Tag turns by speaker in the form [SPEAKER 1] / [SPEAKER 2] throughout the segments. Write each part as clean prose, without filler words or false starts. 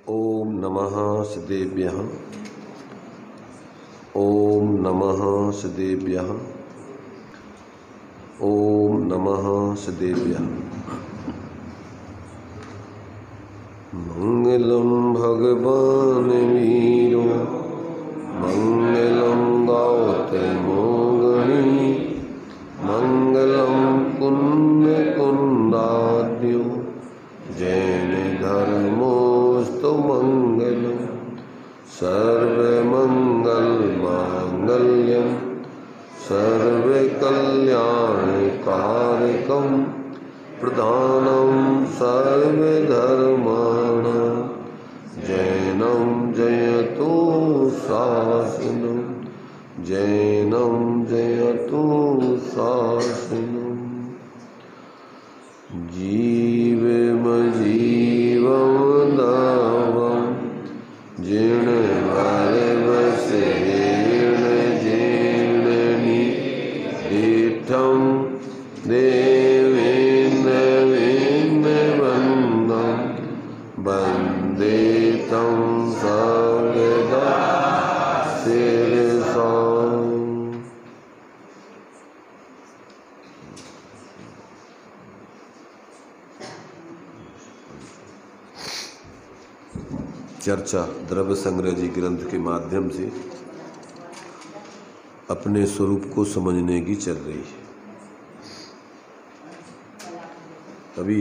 [SPEAKER 1] ओम नमः सिद्धेभ्यः। ओम नमः सिद्धेभ्यः। ओम नमः सिद्धेभ्यः। मंगलम भगवान वीरो मंगलम गौतमो गणी मंगलम पुण्य कुंदाद्यो जैन धर्मोस्तु मंगलम सर्वमंगल मांगल्यम सर्वकल्याणकारकम प्रधानम सर्वधर्माणां जैनं जयतु शासनं जैनं जयतु शासनं जीवमजीवं दावं जीर्णवरवसेन जीर्णनि दीठं वंदे तं सर्वदा शिरसा। चर्चा द्रव्य संग्रह जी ग्रंथ के माध्यम से अपने स्वरूप को समझने की चल रही है। अभी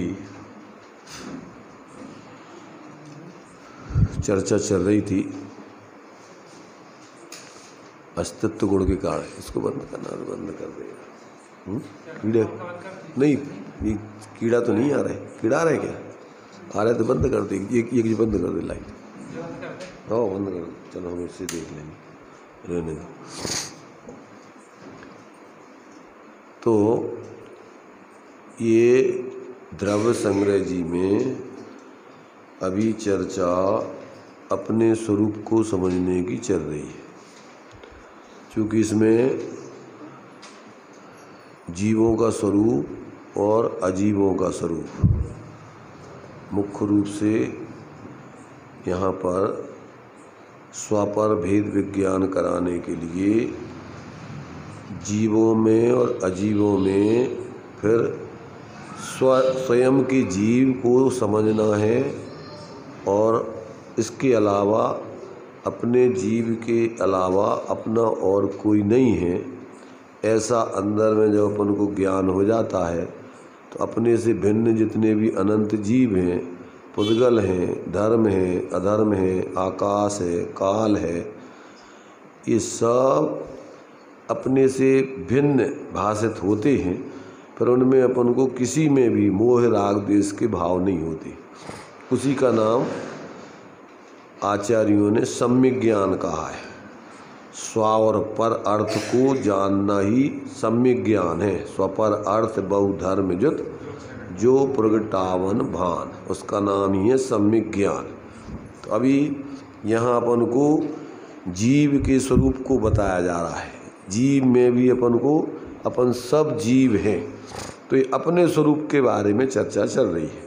[SPEAKER 1] चर्चा चल रही थी अस्तित्व गुण के कारण। इसको बंद करना तो बंद कर देगा। कीड़े नहीं, ये कीड़ा तो नहीं आ रहा है। कीड़ा आ रहा है क्या? आ रहा है तो बंद कर दे। एक बंद कर दे लाइट। हाँ बंद कर दे। चलो हम इससे देख लेंगे, रहने दो। तो ये द्रव्य संग्रह जी में अभी चर्चा अपने स्वरूप को समझने की चल रही है, क्योंकि इसमें जीवों का स्वरूप और अजीवों का स्वरूप मुख्य रूप से यहाँ पर स्वापर भेद विज्ञान कराने के लिए जीवों में और अजीवों में फिर स्वयं के जीव को समझना है, और इसके अलावा अपने जीव के अलावा अपना और कोई नहीं है, ऐसा अंदर में जब अपन को ज्ञान हो जाता है तो अपने से भिन्न जितने भी अनंत जीव हैं, पुद्गल हैं, धर्म हैं, अधर्म हैं, आकाश है, काल है, ये सब अपने से भिन्न भाषित होते हैं। फिर उनमें अपन को किसी में भी मोह राग द्वेष के भाव नहीं होते। उसी का नाम आचार्यों ने सम्यक ज्ञान कहा है। स्व और पर अर्थ को जानना ही सम्यक ज्ञान है। स्वपर अर्थ बहुधर्म जुत जो प्रगटावन भान, उसका नाम ही है सम्यक ज्ञान। तो अभी यहाँ अपन को जीव के स्वरूप को बताया जा रहा है। जीव में भी अपन को, अपन सब जीव हैं, तो ये अपने स्वरूप के बारे में चर्चा चल रही है।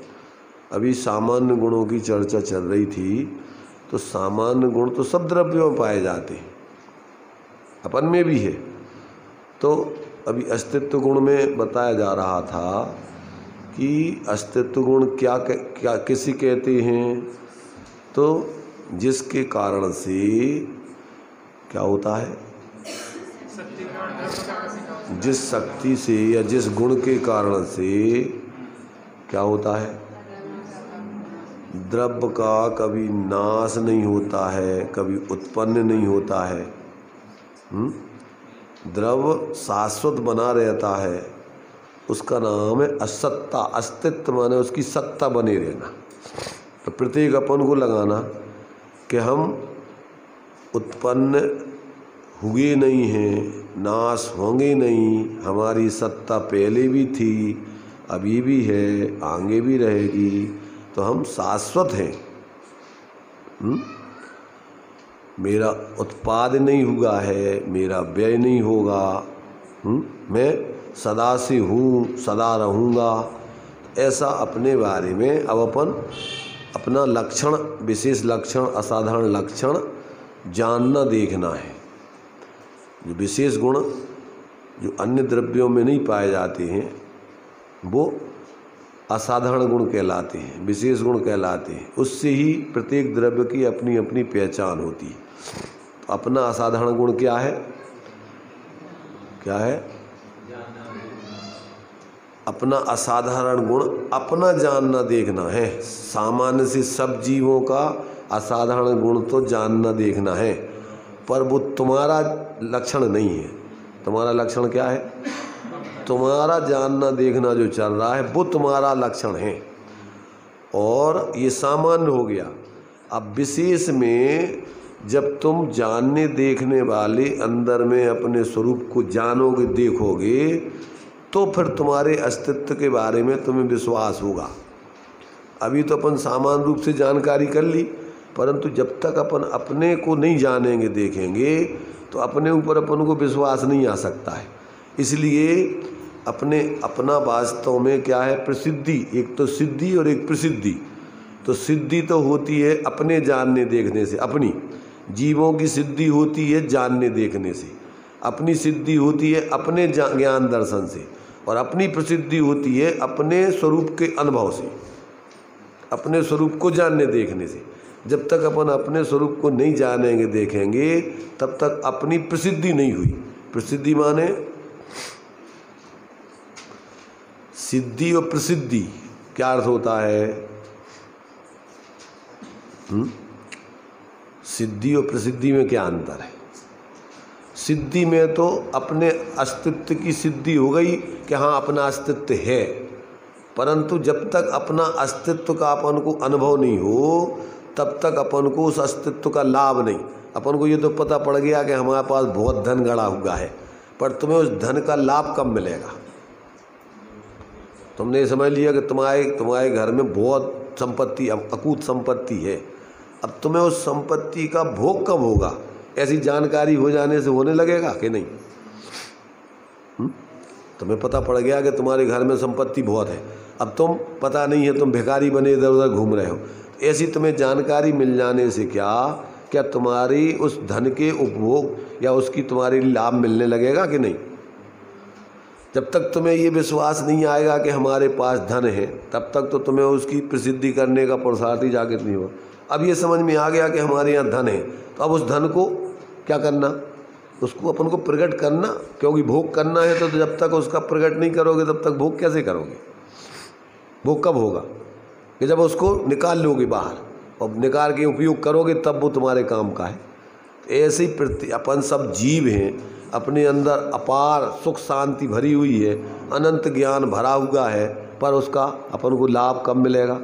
[SPEAKER 1] अभी सामान्य गुणों की चर्चा चल रही थी, तो सामान्य गुण तो सब द्रव्यों में पाए जाते हैं, अपन में भी है। तो अभी अस्तित्व गुण में बताया जा रहा था कि अस्तित्व गुण क्या किसे कहते हैं, तो जिसके कारण से क्या होता है, जिस शक्ति से या जिस गुण के कारण से क्या होता है, द्रव्य का कभी नाश नहीं होता है, कभी उत्पन्न नहीं होता है। द्रव्य शाश्वत बना रहता है, उसका नाम है असत्ता। अस्तित्व माने उसकी सत्ता बने रहना। तो प्रत्येक अपन को लगाना कि हम उत्पन्न हुए नहीं हैं, नाश होंगे नहीं, हमारी सत्ता पहले भी थी, अभी भी है, आगे भी रहेगी, तो हम शाश्वत हैं। मेरा उत्पाद नहीं हुआ है, मेरा व्यय नहीं होगा, मैं सदा से हूँ, सदा रहूँगा। ऐसा अपने बारे में अब अपन अपना लक्षण, विशेष लक्षण, असाधारण लक्षण जानना देखना है। जो विशेष गुण जो अन्य द्रव्यों में नहीं पाए जाते हैं वो असाधारण गुण कहलाते हैं, विशेष गुण कहलाते हैं। उससे ही प्रत्येक द्रव्य की अपनी अपनी पहचान होती है। अपना असाधारण गुण क्या है? क्या है? अपना असाधारण गुण अपना जानना देखना है। सामान्य से सब जीवों का असाधारण गुण तो जानना देखना है, पर वो तुम्हारा लक्षण नहीं है। तुम्हारा लक्षण क्या है? तुम्हारा जानना देखना जो चल रहा है वो तुम्हारा लक्षण है, और ये सामान्य हो गया। अब विशेष में जब तुम जानने देखने वाले अंदर में अपने स्वरूप को जानोगे, देखोगे, तो फिर तुम्हारे अस्तित्व के बारे में तुम्हें विश्वास होगा। अभी तो अपन सामान्य रूप से जानकारी कर ली, परंतु जब तक अपन अपने को नहीं जानेंगे, देखेंगे, तो अपने ऊपर अपन को विश्वास नहीं आ सकता है। इसलिए अपना वास्तव में क्या है? प्रसिद्धि। एक तो सिद्धि और एक प्रसिद्धि। तो सिद्धि तो होती है अपने जानने देखने से, अपनी जीवों की सिद्धि होती है जानने देखने से, अपनी सिद्धि होती है अपने ज्ञान दर्शन से, और अपनी प्रसिद्धि होती है अपने स्वरूप के अनुभव से, अपने स्वरूप को जानने देखने से। जब तक अपन अपने स्वरूप को नहीं जानेंगे, देखेंगे, तब तक अपनी प्रसिद्धि नहीं हुई। प्रसिद्धि माने सिद्धि और प्रसिद्धि क्या अर्थ होता है? सिद्धि और प्रसिद्धि में क्या अंतर है? सिद्धि में तो अपने अस्तित्व की सिद्धि हो गई कि हाँ अपना अस्तित्व है, परंतु जब तक अपना अस्तित्व का अपन को अनुभव नहीं हो तब तक अपन को उस अस्तित्व का लाभ नहीं। अपन को ये तो पता पड़ गया कि हमारे पास बहुत धन गड़ा हुआ है, पर तुम्हें उस धन का लाभ कब मिलेगा? तुमने ये समझ लिया कि तुम्हारे घर में बहुत संपत्ति, अकूत संपत्ति है, अब तुम्हें उस संपत्ति का भोग कब होगा? ऐसी जानकारी हो जाने से होने लगेगा कि नहीं? तुम्हें पता पड़ गया कि तुम्हारे घर में संपत्ति बहुत है, अब तुम पता नहीं है, तुम भिखारी बने इधर उधर घूम रहे हो। ऐसी तुम्हें जानकारी मिल जाने से क्या तुम्हारी उस धन के उपभोग या उसकी तुम्हारी लाभ मिलने लगेगा कि नहीं? जब तक तुम्हें ये विश्वास नहीं आएगा कि हमारे पास धन है, तब तक तो तुम्हें उसकी प्रसिद्धि करने का पुरुषार्थ ही जागृत नहीं होगा। अब ये समझ में आ गया कि हमारे यहाँ धन है, तो अब उस धन को क्या करना? उसको अपन को प्रकट करना, क्योंकि भोग करना है। तो जब तक उसका प्रकट नहीं करोगे तब तक भोग कैसे करोगे? भोग कब होगा? कि जब उसको निकाल लोगे बाहर और निकाल के उपयोग करोगे, तब वो तुम्हारे काम का है। ऐसे ही अपन सब जीव हैं, अपने अंदर अपार सुख शांति भरी हुई है, अनंत ज्ञान भरा हुआ है, पर उसका अपन को लाभ कब मिलेगा?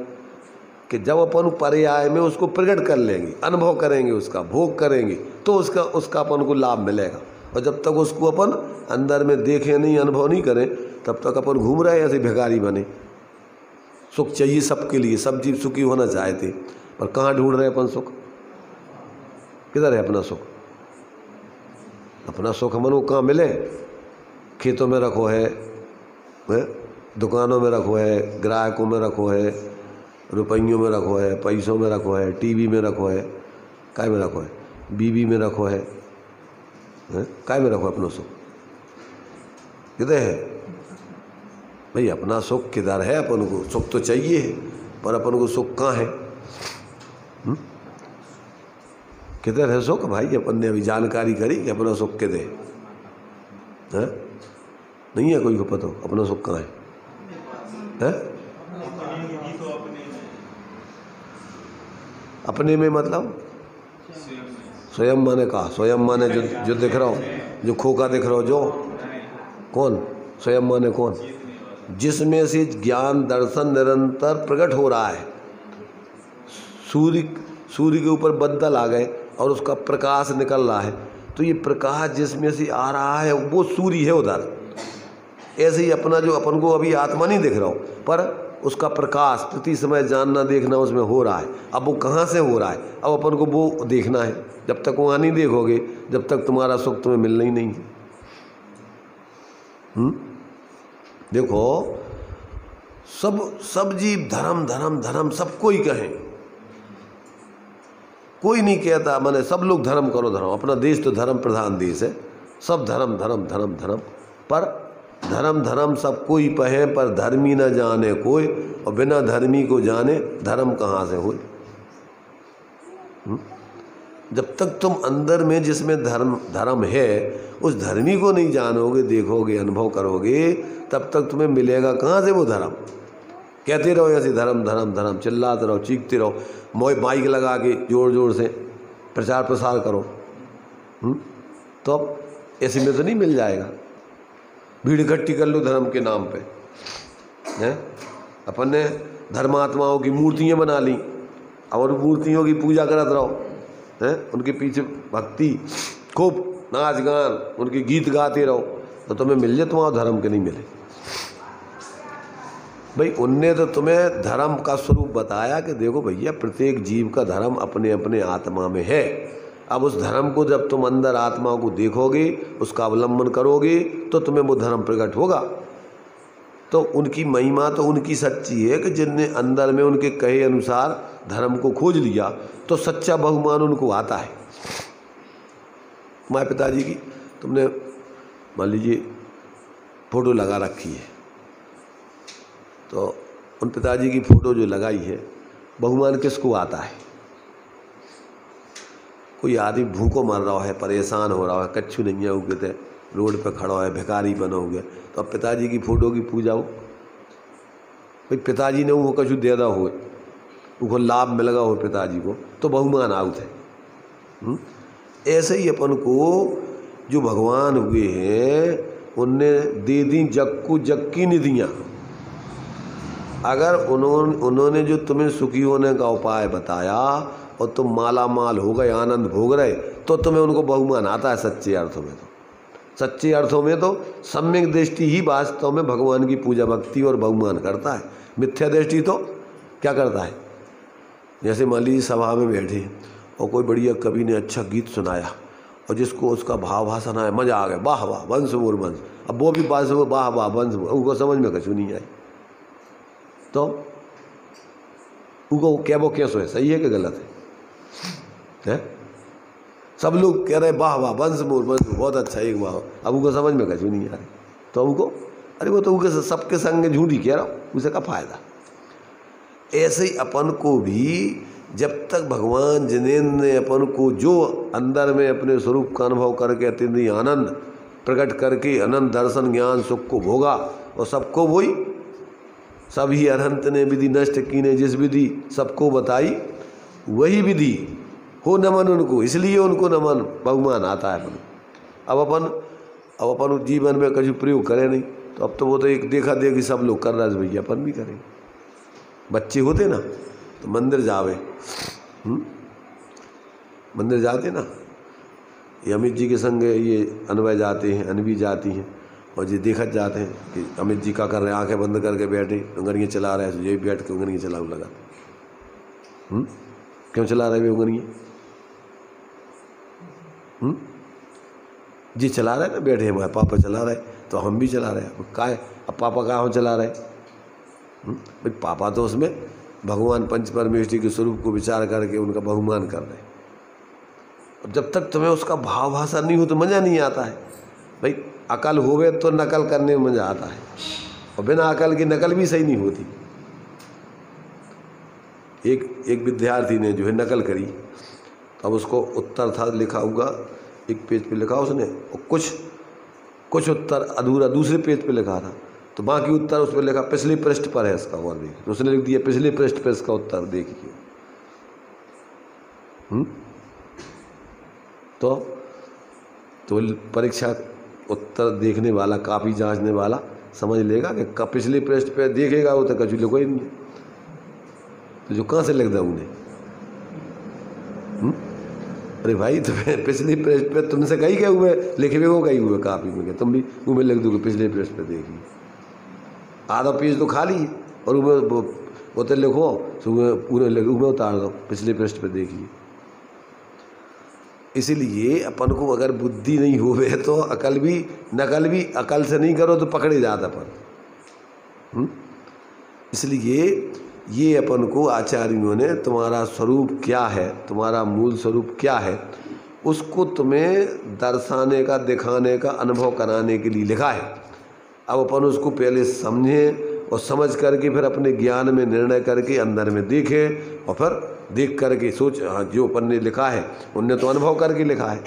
[SPEAKER 1] कि जब अपन पर्याय में उसको प्रकट कर लेंगे, अनुभव करेंगे, उसका भोग करेंगे, तो उसका अपन को लाभ मिलेगा। और जब तक उसको अपन अंदर में देखें नहीं, अनुभव नहीं करें, तब तक अपन घूम रहे हैं ऐसे भिखारी बने। सुख चाहिए सबके लिए, सब जीव सुखी होना चाहते, पर कहाँ ढूंढ रहे अपन सुख? किधर है अपना सुख? अपना सुख हमन को कहाँ मिले? खेतों में रखो है, दुकानों में रखो है, ग्राहकों में रखो है, रुपयों में रखो है, पैसों में रखो है, टीवी में रखो है, काय में रखो है, बीवी में रखो है, काय में रखो अपना सुख? किधर है भाई अपना सुख? किधर है? अपन को सुख तो चाहिए है, पर अपन को सुख कहाँ है? किधर है सुख भाई? अपन ने अभी जानकारी करी कि अपना सुख किधर है? नहीं है कोई को पता अपना सुख कहाँ है? अपने में मतलब स्वयं माने कहा? स्वयं माने जो दिख रहा हो, जो खोखा दिख रहा हो, जो कौन? स्वयं माने कौन? जिसमें से ज्ञान दर्शन निरंतर प्रकट हो रहा है। सूर्य के ऊपर बदल आ गए और उसका प्रकाश निकल रहा है, तो ये प्रकाश जिसमें से आ रहा है वो सूर्य है उधर। ऐसे ही अपना जो अपन को अभी आत्मा नहीं दिख रहा हो, पर उसका प्रकाश प्रति समय जानना देखना उसमें हो रहा है। अब वो कहाँ से हो रहा है? अब अपन को वो देखना है। जब तक वहाँ नहीं देखोगे, जब तक तुम्हारा सुख तुम्हें मिलना ही नहीं है। देखो सब जीव धर्म धर्म धर्म सबको ही कहें, कोई नहीं कहता मैंने सब लोग धर्म करो धर्म, अपना देश तो धर्म प्रधान देश है, सब धर्म धर्म धर्म धर्म, पर धर्म धर्म सब कोई पहे पर धर्मी न जाने कोई, और बिना धर्मी को जाने धर्म कहाँ से होए। जब तक तुम अंदर में जिसमें धर्म है उस धर्मी को नहीं जानोगे, देखोगे, अनुभव करोगे, तब तक तुम्हें मिलेगा कहाँ से वो धर्म। कहते रहो ऐसे धर्म धर्म धर्म, चिल्लाते रहो, चीखते रहो, माइक लगा के जोर जोर से प्रचार प्रसार करो, तो अब ऐसे में तो नहीं मिल जाएगा। भीड़ इकट्ठी कर लो धर्म के नाम पे, हैं? अपन ने धर्मात्माओं की मूर्तियाँ बना ली और मूर्तियों की पूजा करत रहो, हैं? उनके पीछे भक्ति खूब नाच गान, उनके गीत गाते रहो, तो तुम्हें मिल जाए, तुम्हारा धर्म के नहीं मिले। भाई उनने तो तुम्हें धर्म का स्वरूप बताया कि देखो भैया प्रत्येक जीव का धर्म अपने अपने आत्मा में है। अब उस धर्म को जब तुम अंदर आत्मा को देखोगे, उसका अवलंबन करोगे, तो तुम्हें वो धर्म प्रकट होगा। तो उनकी महिमा तो उनकी सच्ची है कि जिनने अंदर में उनके कहे अनुसार धर्म को खोज लिया, तो सच्चा बहुमान उनको आता है। माँ पिताजी की तुमने मान लीजिए फोटो लगा रखी है, तो उन पिताजी की फ़ोटो जो लगाई है, बहुमान किसको आता है? कोई आदमी भूखों मर रहा है, परेशान हो रहा है, कच्छु नहीं है उगते, रोड पे खड़ा है, भिखारी बना हो गया, तो अब पिताजी की फ़ोटो की पूजा हो, भाई पिताजी ने वो कछु दे दा हो, उनको लाभ मिल गया हो पिताजी को, तो बहुमान आउत है। ऐसे ही अपन को जो भगवान हुए हैं उनने दे दी जग को जग की निधियाँ। अगर उन्होंने जो तुम्हें सुखी होने का उपाय बताया और तुम माला माल हो गए, आनंद भोग रहे, तो तुम्हें उनको बहुमान आता है। सच्चे अर्थों में तो, सच्चे अर्थों में तो सम्यक दृष्टि ही वास्तव में भगवान की पूजा भक्ति और बहुमान करता है। मिथ्या दृष्टि तो क्या करता है? जैसे मान लीजिए सभा में बैठे और कोई बढ़िया कवि ने अच्छा गीत सुनाया और जिसको उसका भाव भाषण आया, मज़ा आ गया, वाह वाह वंश मोर वंश, अब वो भी बात वाह वाह वंश, उनको समझ में कछु नहीं आई, तो उनको क्या वो कैसे है, सही है कि गलत है? सब लोग कह रहे वाह वाह वंश मोर वंश, बहुत अच्छा एक वाह, अब उनको समझ में कछु नहीं आ रही, तो उनको अरे वो तो उनके सबके संग झूठी कह रहा हूँ, उसे का फायदा। ऐसे ही अपन को भी जब तक भगवान जिन्हें अपन को जो अंदर में अपने स्वरूप का अनुभव करके अत्यंत आनंद प्रकट करके अनंत दर्शन ज्ञान सुख को भोगा, और सबको वही सभी अरहंत ने विधि नष्ट की ने जिस विधि सबको बताई वही विधि हो नमन उनको, इसलिए उनको नमन बहुमान आता है। अब अपन जीवन में कभी प्रयोग करें नहीं, तो अब तो वो तो एक देखा देखी सब लोग कर रहे हैं, भैया अपन भी करें। बच्चे होते ना तो मंदिर जावे, मंदिर जाते ना, ये अमित जी के संग ये अनवय जाते हैं, अनवी जाती हैं, और ये देखत जाते हैं कि अमित जी क्या कर रहे हैं, आंखें बंद करके बैठे उंगलियाँ चला रहे हैं, तो ये भी बैठ के उंगलियाँ चलाऊ लगा। क्यों चला रहे वे उंगलियाँ? जी चला रहे ना, बैठे हमारे पापा चला रहे तो हम भी चला रहे हैं। का है अब पापा कहाँ चला रहे? भाई पापा तो उसमें भगवान पंच परमेश्वरी के स्वरूप को विचार करके उनका बहुमान कर रहे हैं। अब जब तक तुम्हें उसका भाव भाषा नहीं हो तो मज़ा नहीं आता है। भाई अकल होवे तो नकल करने में मज़ा आता है, और बिना अकल की नकल भी सही नहीं होती। एक विद्यार्थी ने जो है नकल करी, अब उसको उत्तर था लिखा होगा, एक पेज पे लिखा उसने, और कुछ उत्तर अधूरा दूसरे पेज पे लिखा था, तो बाकी उत्तर उस पर लिखा पिछले पृष्ठ पर है इसका, और देखिए उसने लिख दिया पिछले पृष्ठ पर इसका उत्तर देखिए। तो परीक्षा उत्तर देखने वाला, कापी जांचने वाला समझ लेगा कि पिछले पृष्ठ पे देखेगा वो तो कछु लिखो ही नहीं, तो जो कहाँ से लिख दूँ उन्हें? अरे भाई तुम्हें पिछले पृष्ठ पे तुमसे कहीं गए हुए लिखे हुए, वो कहीं हुए कापी में, तुम भी उमें लिख दोगे पिछले पृष्ठ पे देखिए। आधा पेज तो खाली और वो तो लिखो, पूरे उमें उतार दो पिछले पृष्ठ पे देखिए। इसलिए अपन को अगर बुद्धि नहीं होवे तो अकल भी नकल भी अकल से नहीं करो तो पकड़े जाता अपन। इसलिए ये अपन को आचार्यों ने तुम्हारा स्वरूप क्या है, तुम्हारा मूल स्वरूप क्या है, उसको तुम्हें दर्शाने का, दिखाने का, अनुभव कराने के लिए लिखा है। अब अपन उसको पहले समझें और समझ करके फिर अपने ज्ञान में निर्णय करके अंदर में देखें और फिर देख करके सोच, हाँ जो अपन ने लिखा है उनने तो अनुभव करके लिखा है,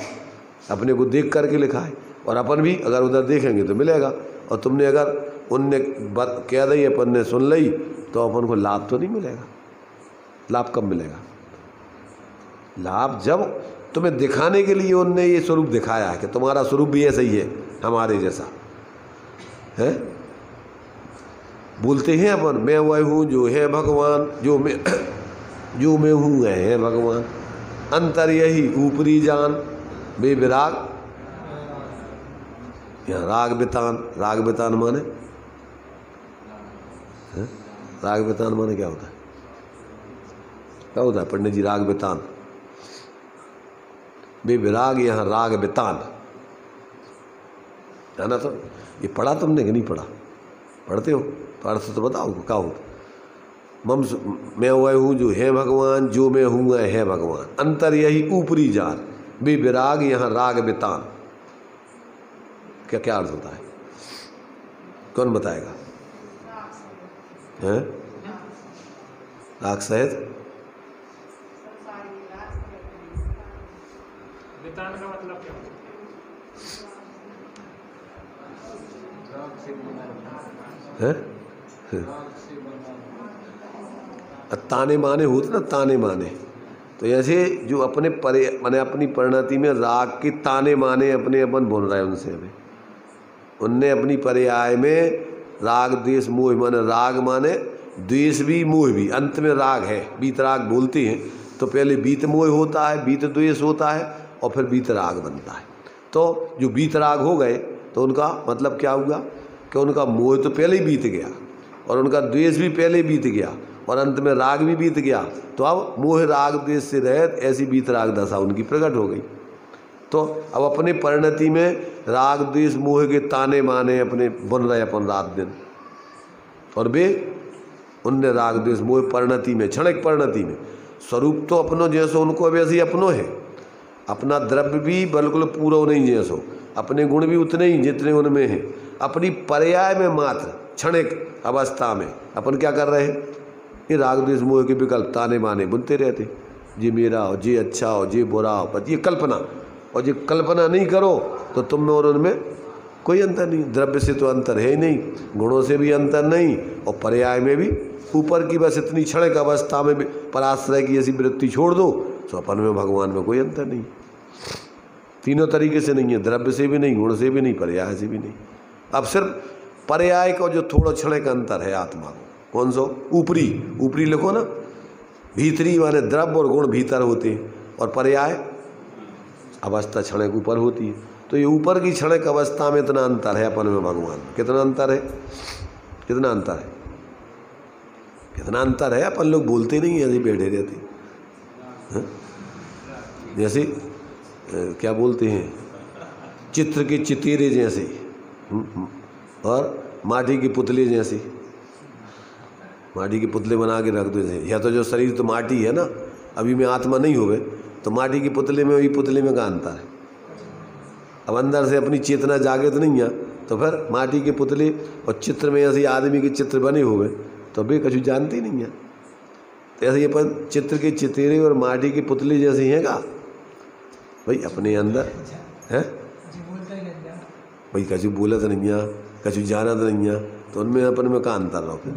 [SPEAKER 1] अपने को देख करके लिखा है, और अपन भी अगर उधर देखेंगे तो मिलेगा। और तुमने अगर उनने बात कह दी, अपन ने सुन ली, तो अपन को लाभ तो नहीं मिलेगा। लाभ कब मिलेगा? लाभ जब तुम्हें दिखाने के लिए उनने ये स्वरूप दिखाया है कि तुम्हारा स्वरूप भी ऐसा ही है, हमारे जैसा है। बोलते हैं अपन, मैं वह हूँ जो है भगवान, जो मैं हूँ वह है भगवान, अंतर यही ऊपरी जान, बेविराग यहाँ राग बितान। राग बितान माने है? राग बितान माने क्या होता है? क्या होता है पंडित जी? राग बितान, बेविराग यहाँ राग बितान है ना। तो ये पढ़ा तुमने कि नहीं पढ़ा? पढ़ते हो तो अर्थ तो बताओ क्या होता। मैं वह हूँ जो है भगवान, जो मैं हूँ वह है भगवान, अंतर यही ऊपरी जान, बेविराग यहाँ राग बितान। क्या क्या अर्थ होता है? कौन बताएगा? हैं? राग सहित
[SPEAKER 2] बितान का मतलब क्या
[SPEAKER 1] है? ताने माने होते ना, ताने माने। तो ऐसे जो अपने माने अपनी परिणति में राग के ताने माने अपने अपन बोल रहे हैं उनसे। अभी उनने अपनी पर्याय में राग द्वेष मोह, माने राग माने द्वेष भी मोह भी, अंत में राग है। बीत राग बोलते हैं तो पहले बीत मोह होता है, बीत द्वेष होता है और फिर बीत राग बनता है। तो जो बीत राग हो गए तो उनका मतलब क्या हुआ कि उनका मोह तो पहले ही बीत गया और उनका द्वेष भी पहले ही बीत गया और अंत में राग भी बीत गया। तो अब मोह राग द्वेष से रहित ऐसी बीत राग दशा उनकी प्रकट हो गई। तो अब अपने परिणति में राग द्वेष मोह के ताने माने अपने बन रहे अपन रात दिन, और वे उनने राग द्वेष मोह परिणति में, क्षणिक परिणति में स्वरूप तो अपनो जैसो उनको वैसे ही अपनो है। अपना द्रव्य भी बिल्कुल पूरा नहीं जैसो, अपने गुण भी उतने ही जितने उनमें हैं। अपनी पर्याय में मात्र क्षणिक अवस्था में अपन क्या कर रहे हैं? ये राग द्वेष मोह के विकल्प ताने माने बुनते रहते, जे मेरा हो, जे अच्छा हो, जे बुरा हो, पर ये कल्पना। और ये कल्पना नहीं करो तो तुम में और उनमें कोई अंतर नहीं। द्रव्य से तो अंतर है ही नहीं, गुणों से भी अंतर नहीं, और पर्याय में भी ऊपर की बस इतनी क्षणिक अवस्था में भी पराश्रय की ऐसी वृत्ति छोड़ दो तो अपन में भगवान में कोई अंतर नहीं। तीनों तरीके से नहीं है, द्रव्य से भी नहीं, गुण से भी नहीं, पर्याय से भी नहीं। अब सिर्फ पर्याय का जो थोड़ा क्षणिक अंतर है आत्मा को, कौन सा? ऊपरी। ऊपरी लिखो ना, भीतरी माने द्रव्य और गुण भीतर होते हैं और पर्याय अवस्था क्षणिक ऊपर होती है। तो ये ऊपर की क्षणिक अवस्था में इतना अंतर है अपन में भगवान। कितना अंतर है? कितना अंतर है? कितना अंतर है? अपन लोग बोलते नहीं, ऐसे बैठे रहते हैं। जैसे क्या बोलते हैं, चित्र के चितेरे जैसे और माटी के पुतले जैसे। माटी के पुतले बना के रख दो जैसे, या तो जो शरीर तो माटी है ना, अभी में आत्मा नहीं होवे तो माटी के पुतले में वही पुतले में का अंतर है। अब अंदर से अपनी चेतना जागृत नहीं है तो फिर माटी के पुतले और चित्र में ऐसे आदमी के चित्र बने हुए तो भी कछु जानते ही नहीं है। तो ऐसे अपन चित्र के चितेरे और माटी के पुतले जैसे हैं का भाई अपने अंदर है भाई। कछु बोलत नहीं है, कछु जानत नहीं है, तो उनमें अपन में का अंतर रहो फिर।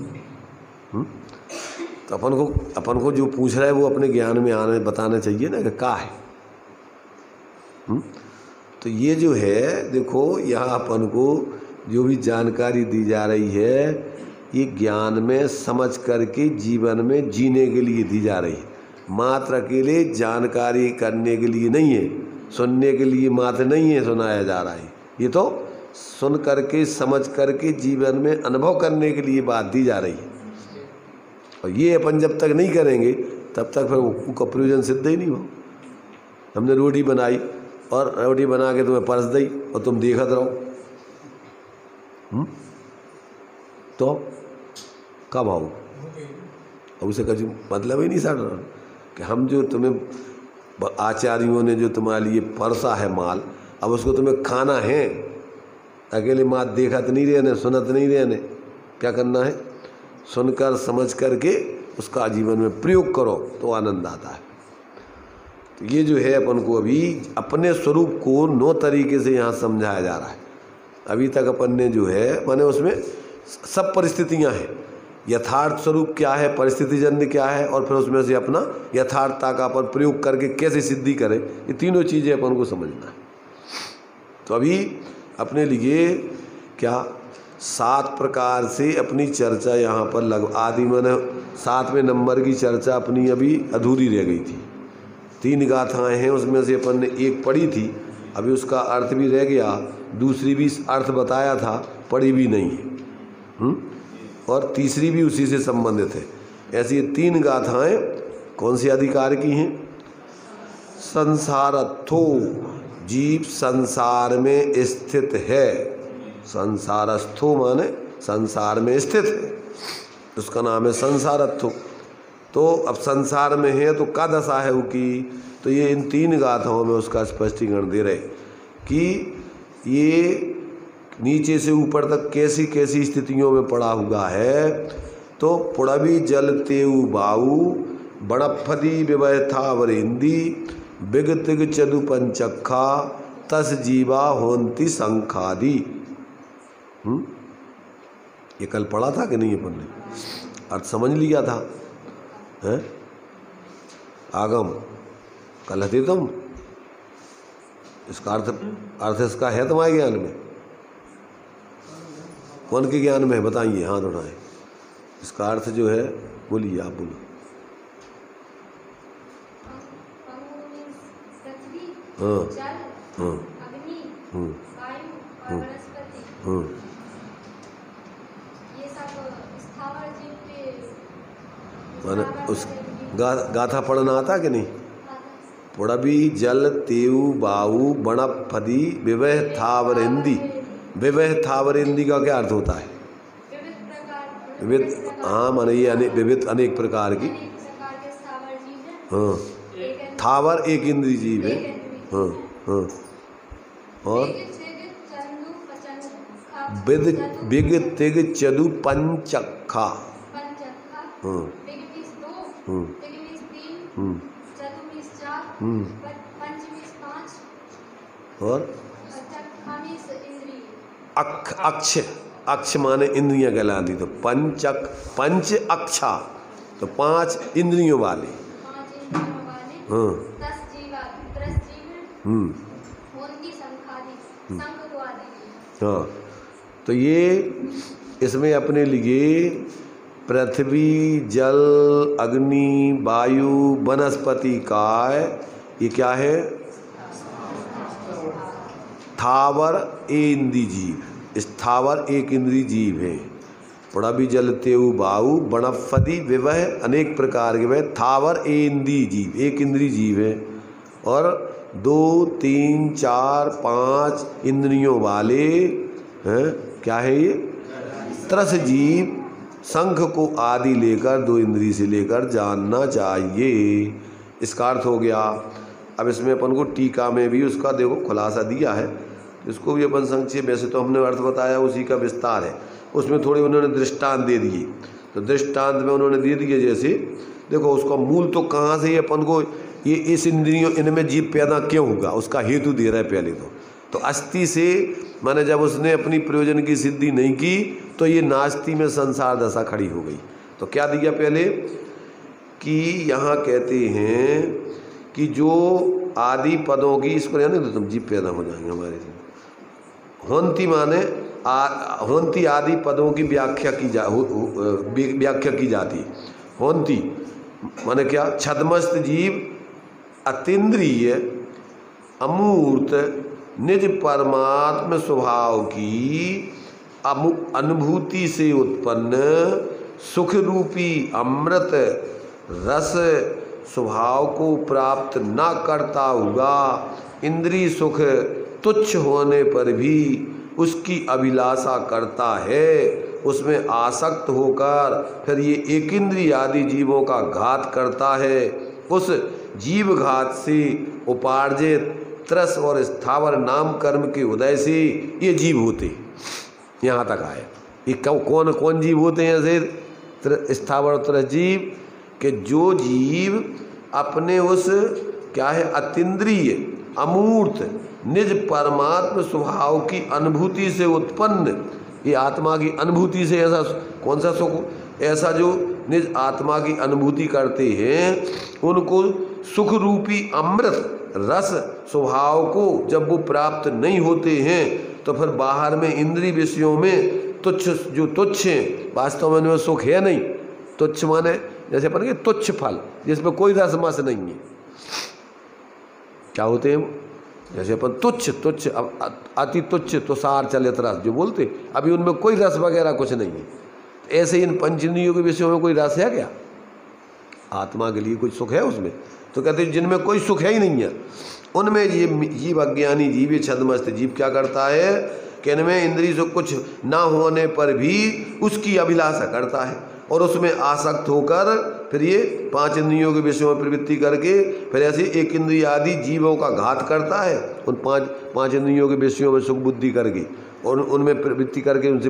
[SPEAKER 1] तो अपन को जो पूछ रहा है वो अपने ज्ञान में आने बताना चाहिए ना कि का है। तो ये जो है देखो, यहाँ अपन को जो भी जानकारी दी जा रही है ये ज्ञान में समझ करके जीवन में जीने के लिए दी जा रही है। मात्र अकेले जानकारी करने के लिए नहीं है, सुनने के लिए मात्र नहीं है सुनाया जा रहा है। ये तो सुन करके समझ करके जीवन में अनुभव करने के लिए बात दी जा रही है। और ये अपन जब तक नहीं करेंगे तब तक फिर उसका प्रयोजन सिद्ध ही नहीं हो। हमने रोटी बनाई और रोटी बना के तुम्हें परस दी और तुम देखत रहो, तो कब आओ? अब उसे कभी मतलब ही नहीं सड़ रहा कि हम जो तुम्हें आचार्यों ने जो तुम्हारे लिए परसा है माल, अब उसको तुम्हें खाना है। अकेले मात देखा तो नहीं रहने, सुनत नहीं रहने, क्या करना है? सुनकर समझ करके उसका जीवन में प्रयोग करो तो आनंद आता है। तो ये जो है अपन को अभी अपने स्वरूप को 9 तरीके से यहाँ समझाया जा रहा है। अभी तक अपन ने जो है माने उसमें सब परिस्थितियाँ हैं, यथार्थ स्वरूप क्या है, परिस्थितिजन्य क्या है, और फिर उसमें से अपना यथार्थता का अपन प्रयोग करके कैसे सिद्धि करें, ये तीनों चीज़ें अपन को समझना है। तो अभी अपने लिए क्या 7 प्रकार से अपनी चर्चा यहाँ पर आदि मैंने 7वें नंबर की चर्चा अपनी अभी अधूरी रह गई थी। 3 गाथाएं हैं, उसमें से अपन ने एक पढ़ी थी, अभी उसका अर्थ भी रह गया, दूसरी भी अर्थ बताया था, पढ़ी भी नहीं है, और तीसरी भी उसी से संबंधित है। ऐसी ये 3 गाथाएं कौन सी अधिकार की हैं? संसारस्थो, जीव संसार में स्थित है। संसारस्थो माने संसार में स्थित है, उसका नाम है संसारस्थो। तो अब संसार में है तो क्या दशा है वो की? तो ये इन 3 गाथाओं में उसका स्पष्टीकरण दे रहे कि ये नीचे से ऊपर तक कैसी कैसी स्थितियों में पड़ा हुआ है। तो पुड़वी जल तेऊ बाऊ, बड़फदी विवयथा वरेंदी, बिगतिग चदु पंचखा, तस जीवा होंती संखादी। ये कल पढ़ा था कि नहीं अपन ने? अर्थ समझ लिया था हैं? आगम कल हती तुम, इसका अर्थ इसका है तुम्हारे ज्ञान में? कौन के ज्ञान में है बताइए, हाथ उठाएं। इसका अर्थ जो है बोलिए, आप बोलो। हाँ हाँ माने उस गाथा पढ़ना आता कि नहीं? पुड़वी जल तेऊ बाऊ बणफदी विवह थावरेंदी। विवह थावरेंदी का क्या अर्थ होता है? विविध, हाँ माने ये विविध अनेक प्रकार की, हाँ थावर एक इंद्रिय जीव है, हाँ हाँ, और बिग तिग चदु पंचखा, हाँ और अक्ष, अक्ष माने इंद्रियां कहलाती। तो पंच अक्षा, तो 5 इंद्रियों वाले, हाँ हाँ। तो ये इसमें अपने लिए पृथ्वी जल अग्नि वायु वनस्पति काय, ये क्या है? थावर इंद्रिय जीव, स्थावर एक इंद्रिय जीव है। पुड़वी जल तेऊ बाऊ बणफदी विवह अनेक प्रकार के वह थावर इंद्रिय जीव, एक इंद्रिय जीव है। और 2 3 4 5 इंद्रियों वाले हैं, क्या है ये? त्रस जीव, शंख को आदि लेकर 2 इंद्रिय से लेकर जानना चाहिए। इसका अर्थ हो गया। अब इसमें अपन को टीका में भी उसका देखो खुलासा दिया है, इसको भी अपन संक्षेप, वैसे तो हमने अर्थ बताया उसी का विस्तार है, उसमें थोड़े उन्होंने दृष्टांत दे दिए। तो दृष्टांत में उन्होंने दे दिए, जैसे देखो उसका मूल तो कहाँ से अपन को ये इस इंद्रियों इनमें जीव पैदा क्यों होगा, उसका हेतु दे रहा है पहले तो अस्थि से, माने जब उसने अपनी प्रयोजन की सिद्धि नहीं की तो ये नास्ति में संसार दशा खड़ी हो गई। तो क्या दिया पहले कि यहाँ कहते हैं कि जो आदि पदों की, इसको रहने दो तुम, जीव पैदा हो जाएंगे हमारे से। होंती माने होंती आदि पदों की व्याख्या की जाती। होंती माने क्या? छद्मस्त जीव अतीन्द्रिय अमूर्त निज परमात्म स्वभाव की अनुभूति से उत्पन्न सुख रूपी अमृत रस स्वभाव को प्राप्त न करता हुआ इंद्रिय सुख तुच्छ होने पर भी उसकी अभिलाषा करता है उसमें आसक्त होकर फिर ये एक इंद्रिय आदि जीवों का घात करता है। उस जीव घात से उपार्जित त्रस और स्थावर नाम कर्म के उदय से ये जीव होते। यहाँ तक आए। ये कौन कौन जीव होते हैं ऐसे स्थावर त्रस जीव के जो जीव अपने उस क्या है अतीन्द्रिय अमूर्त निज परमात्म स्वभाव की अनुभूति से उत्पन्न, ये आत्मा की अनुभूति से ऐसा कौन सा सुख, ऐसा जो निज आत्मा की अनुभूति करते हैं उनको सुख रूपी अमृत रस स्वभाव को जब वो प्राप्त नहीं होते हैं तो फिर बाहर में इंद्रिय विषयों में तुच्छ जो तुच्छ हैं, वास्तव में उनमें सुख है नहीं। तुच्छ माने जैसे अपन के तुच्छ फल जिसमें कोई रस मस नहीं है, क्या होते हैं जैसे अपन तुच्छ तुच्छ अति तुच्छ तुषार चलित रस जो बोलते, अभी उनमें कोई रस वगैरह कुछ नहीं है। ऐसे इन पंच इंद्रियों के विषयों में कोई रस है क्या? आत्मा के लिए कोई सुख है उसमें? तो कहते हैं जिनमें कोई सुख है ही नहीं है उनमें ये जीव अज्ञानी जीव छद्मस्त जीव क्या करता है कि इनमें इंद्रिय सुख कुछ ना होने पर भी उसकी अभिलाषा करता है और उसमें आसक्त होकर फिर ये पांच इंद्रियों के विषयों में प्रवृत्ति करके फिर ऐसे एक इंद्रिय आदि जीवों का घात करता है। उन पांच इंद्रियों के विषयों में सुख बुद्धि करके और उनमें प्रवृत्ति करके उनसे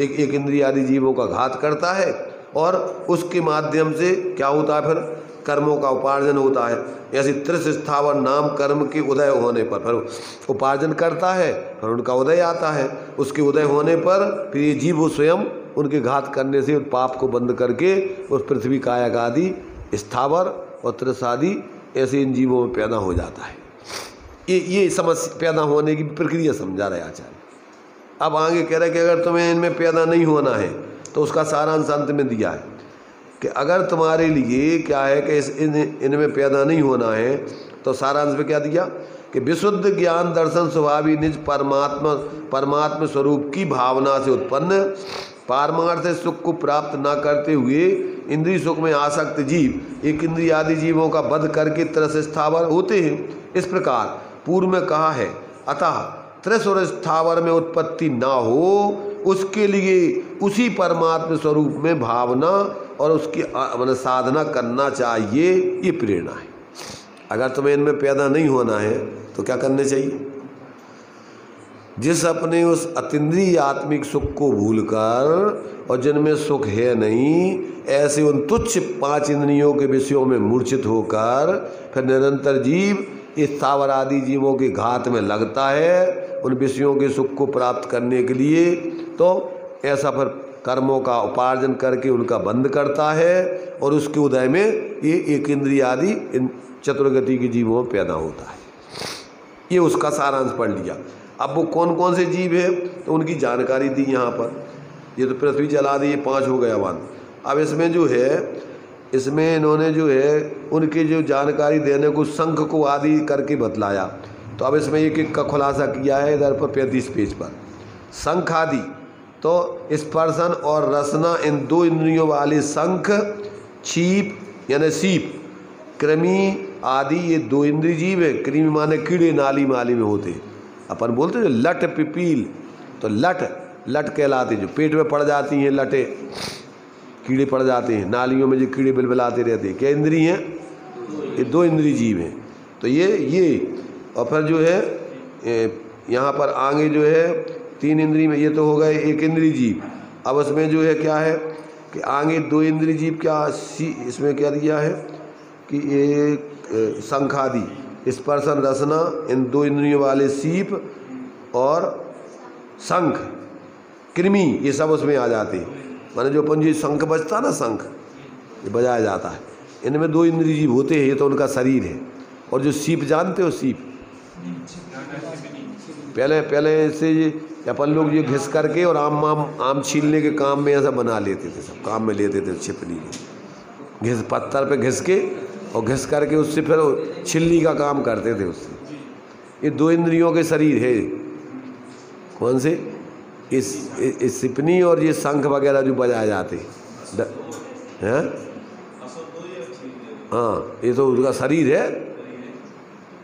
[SPEAKER 1] एक इंद्रिय आदि जीवों का घात करता है और उसके माध्यम से क्या होता है फिर कर्मों का उपार्जन होता है। ऐसे त्रिस स्थावर नाम कर्म के उदय होने पर फिर उपार्जन करता है, फिर उनका उदय आता है। उसके उदय होने पर फिर ये जीव स्वयं उनके घात करने से पाप को बंद करके उस पृथ्वी कायक आदि स्थावर और त्रिस आदि ऐसे इन जीवों में पैदा हो जाता है। ये समस्या पैदा होने की प्रक्रिया समझा रहे आचार्य। अब आगे कह रहे कि अगर तुम्हें इनमें पैदा नहीं होना है तो उसका सारांश अंत में दिया है कि अगर तुम्हारे लिए क्या है कि इनमें पैदा नहीं होना है तो सारांश में क्या दिया कि विशुद्ध ज्ञान दर्शन स्वभावी निज परमात्म स्वरूप की भावना से उत्पन्न पारमार्थ सुख को प्राप्त न करते हुए इंद्रिय सुख में आसक्त जीव एक इंद्रिय आदि जीवों का वध करके त्रस स्थावर होते हैं। इस प्रकार पूर्व में कहा है अतः त्रस और स्थावर में उत्पत्ति ना हो उसके लिए उसी परमात्म स्वरूप में भावना और उसकी साधना करना चाहिए, ये प्रेरणा है। अगर तुम्हें इनमें पैदा नहीं होना है तो क्या करने चाहिए? जिस अपने उस अतीन्द्रिय आत्मिक सुख को भूलकर और जिनमें सुख है नहीं ऐसे उन तुच्छ पांच इंद्रियों के विषयों में मूर्छित होकर फिर निरंतर जीव इस स्थावर आदि जीवों के घात में लगता है उन विषयों के सुख को प्राप्त करने के लिए। तो ऐसा फिर कर्मों का उपार्जन करके उनका बंद करता है और उसके उदय में ये एक इंद्रिय आदि इन चतुर्गति के जीवों में पैदा होता है। ये उसका सारांश पढ़ लिया। अब वो कौन कौन से जीव है तो उनकी जानकारी दी यहाँ पर। ये तो पृथ्वी जला दी, ये 5 हो गया वन। अब इसमें जो है इसमें इन्होंने जो है उनकी जो जानकारी देने को शंख को आदि करके बतलाया। तो अब इसमें एक एक का खुलासा किया है इधर पर 35 पेज पर। शंख आदि तो स्पर्शन और रसना इन 2 इंद्रियों वाले शंख, छीप यानी सीप, कृमि आदि ये 2 इंद्रिय जीव है। कृमि माने कीड़े नाली माली में होते, अपन बोलते हैं लट पिपील, तो लट कहलाते जो पेट में पड़ जाती हैं लटे, कीड़े पड़ जाते हैं नालियों में जो कीड़े बिलबिलाते रहते हैं। क्या इंद्रिय हैं? ये 2 इंद्रिय जीव हैं। तो ये और फिर जो है यहाँ पर आगे जो है 3 इंद्रिय में ये तो हो गए एक इंद्रिय जीव। अब उसमें जो है क्या है कि आगे 2 इंद्रिय जीव क्या इसमें क्या दिया है कि ये शंख आदि स्पर्शन रसना इन 2 इंद्रियों वाले सीप और शंख कृमि ये सब उसमें आ जाते हैं। माने जो अपन जी शंख बजता ना, शंख ये बजाया जाता है, इनमें 2 इंद्रिय जीव होते हैं। ये तो उनका शरीर है। और जो सीप जानते हो, सीप पहले से अपन लोग ये घिस करके और आम छीलने के काम में ऐसा बना लेते थे, सब काम में लेते थे छिपनी के, घिस पत्थर पे घिस के और घिस करके उससे फिर छिलनी का काम करते थे उससे। ये 2 इंद्रियों के शरीर है। कौन से? इस सिपनी और ये शंख वगैरह जो बजाए जाते हैं। हाँ, ये तो उसका शरीर है।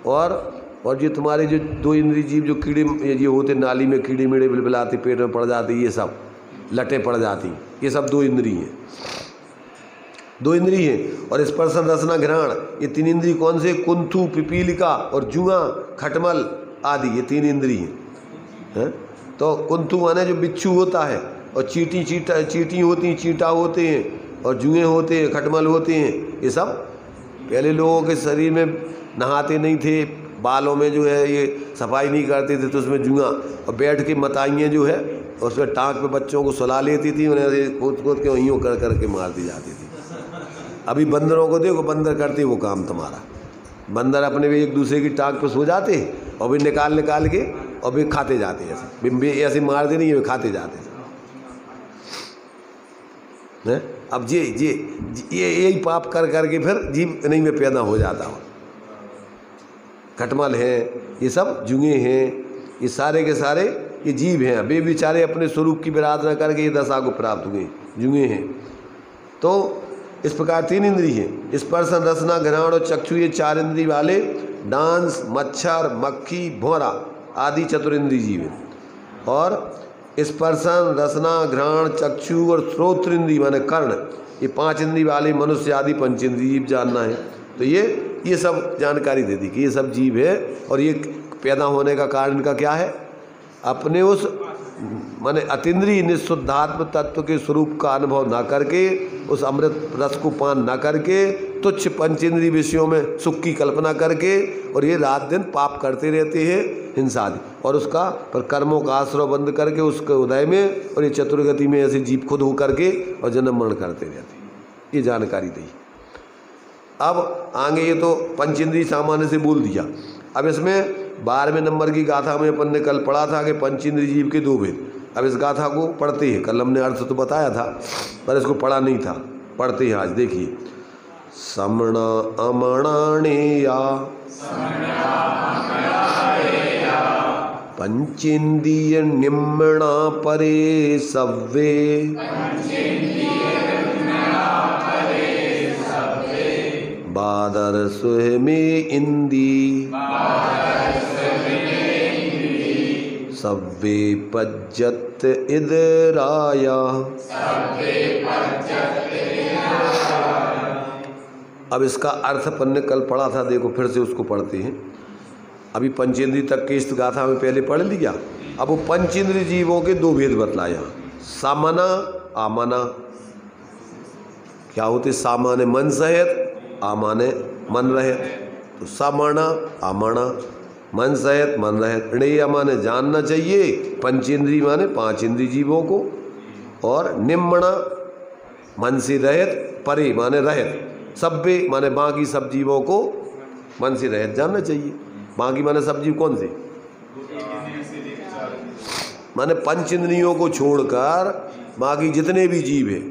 [SPEAKER 1] और ये तुम्हारे जो 2 इंद्रिय जीव जो कीड़े ये होते नाली में कीड़े मीड़े बिलबिलाते पेट में पड़ जाते, ये सब लटें पड़ जाती, ये सब 2 इंद्री हैं। 2 इंद्री हैं। और स्पर्शन रसना घ्राण, ये 3 इंद्री कौन से? कुंथु, पिपीलिका और जुआ, खटमल आदि, ये 3 इंद्री हैं। तो कुंथु माने जो बिच्छू होता है, और चींटी होती हैं, चींटा होते हैं, और जुए होते हैं, खटमल होते हैं। ये सब पहले लोगों के शरीर में नहाते नहीं थे, बालों में जो है ये सफाई नहीं करते थे, तो उसमें जुआ और बैठ के मताइयाँ जो है उसमें टाँग पे बच्चों को सुला लेती थी, उन्हें कूद के वहीं कर करके मार दी जाती थी। अभी बंदरों को देखो, बंदर करते वो काम तुम्हारा। बंदर अपने भी एक दूसरे की टाँग पे सो जाते और भी निकाल के और भी खाते जाते, ऐसे मारते नहीं, वे खाते जाते हैं। अब ये यही पाप कर करके फिर जीव नहीं में पैदा हो जाता हो। खटमल है, ये सब जुए हैं, ये सारे के सारे ये जीव हैं। वे बेचारे अपने स्वरूप की विराधना करके ये दशा को प्राप्त हुए, जुए हैं। तो इस प्रकार 3 इंद्री हैं, स्पर्शन रसना घ्राण और चक्षु, ये 4 इंद्री वाले डांस, मच्छर, मक्खी, भौरा आदि चतुरिंद्री जीव हैं। और स्पर्शन रसना घ्राण चक्षु और श्रोत्र माने कर्ण, ये 5 इंद्री वाले मनुष्य आदि पंचेंद्री जीव जानना है। तो ये सब जानकारी दे दी कि ये सब जीव है। और ये पैदा होने का कारण इनका क्या है? अपने उस माने अतीन्द्रिय निःशुद्धात्म तत्व के स्वरूप का अनुभव ना करके, उस अमृत रस को पान ना करके, तुच्छ पंचेंद्रीय विषयों में सुख की कल्पना करके, और ये रात दिन पाप करते रहते हैं, हिंसा आदि, और उसका पर कर्मों का आश्रय बंद करके उसके उदय में और ये चतुर्गति में ऐसे जीव खुद हो करके और जन्म मरण करते रहते हैं। ये जानकारी दी। अब आगे ये तो पंचेंद्रीय सामान्य से बोल दिया। अब इसमें 12वें नंबर की गाथा में अपन ने कल पढ़ा था कि पंचेंद्रीय जीव के 2 भेद। अब इस गाथा को पढ़ते हैं, कल हमने अर्थ तो बताया था पर इसको पढ़ा नहीं था, पढ़ते हैं आज। देखिए, समणा अमणाणेया पंचेन्द्रिय निम्ना परे सव्वे बादर सुह में इंदी सव्वे पज्जत इदराया। अब इसका अर्थ अपन ने कल पढ़ा था, देखो फिर से उसको पढ़ते हैं। अभी पंचेंद्रिय तक के इस गाथा में पहले पढ़ लिया। अब वो पंचेंद्रिय जीवों के 2 भेद बतलाया, सामना आमना। क्या होते? सामान्य मन सहित, आमाने मन रहित। तो समणा आमणा, मन सहित मन रहित। णेय माने जानना चाहिए, पंचेंद्रिय माने 5 इंद्रिय जीवों को, और निम्ना मन से रहित, परे माने रहित, सब्बे माने बाकी सब जीवों को मन से रहित जानना चाहिए। बाकी माने सब जीव कौन से? माने पंच इंद्रियों को छोड़कर बाकी जितने भी जीव हैं,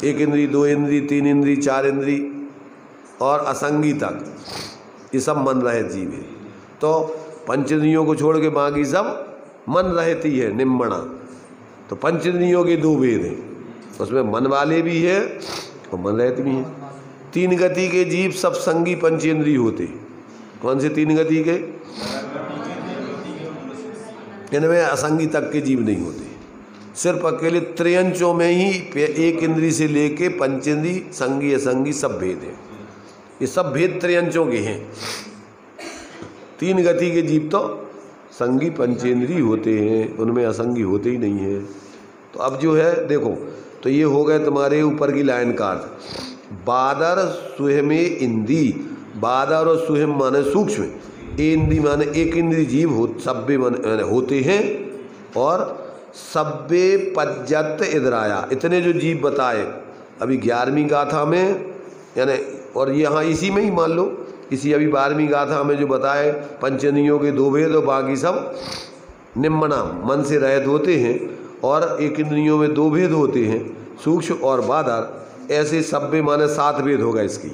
[SPEAKER 1] 1 इंद्री, 2 इंद्री, 3 इंद्री, 4 इंद्री और असंगी तक, ये सब मन रहित जीव है। तो पंच इंद्रियों को छोड़ के बाकी सब मन रहित ही है, निम्मणा। तो पंच इंद्रियों के 2 भेद हैं, उसमें मन वाले भी है और मन रहित भी है। 3 गति के जीव सब संगी पंचेंद्रिय होते। कौन से 3 गति के? इनमें असंगी तक के जीव नहीं होते। सिर्फ अकेले त्रयंचों में ही 1 इंद्री से लेके पंचेंद्री, संगी असंगी सब भेद है। ये सब भेद त्रयंचों के हैं। 3 गति के जीव तो संगी पंचेंद्री होते हैं, उनमें असंगी होते ही नहीं है। तो अब जो है देखो, तो ये हो गए तुम्हारे ऊपर की लाइन का अर्थ। बादर सुहमे इंदी, बादर और सुहम माने सूक्ष्म, इंद्री माने 1 इंद्री जीव हो, सब्बे माने होते हैं। और सब्बे पज्जत इदराया, इतने जो जीव बताए अभी 11वीं गाथा में, यानी और यहाँ इसी में ही मान लो, इसी अभी 12वीं गाथा में जो बताए पंचेंद्रियों के 2 भेद और बाकी सब निम्मना मन से रहित होते हैं, और 1 इंद्रियों में 2 भेद होते हैं, सूक्ष्म और बादर। ऐसे सब्बे माने 7 भेद होगा इसकी।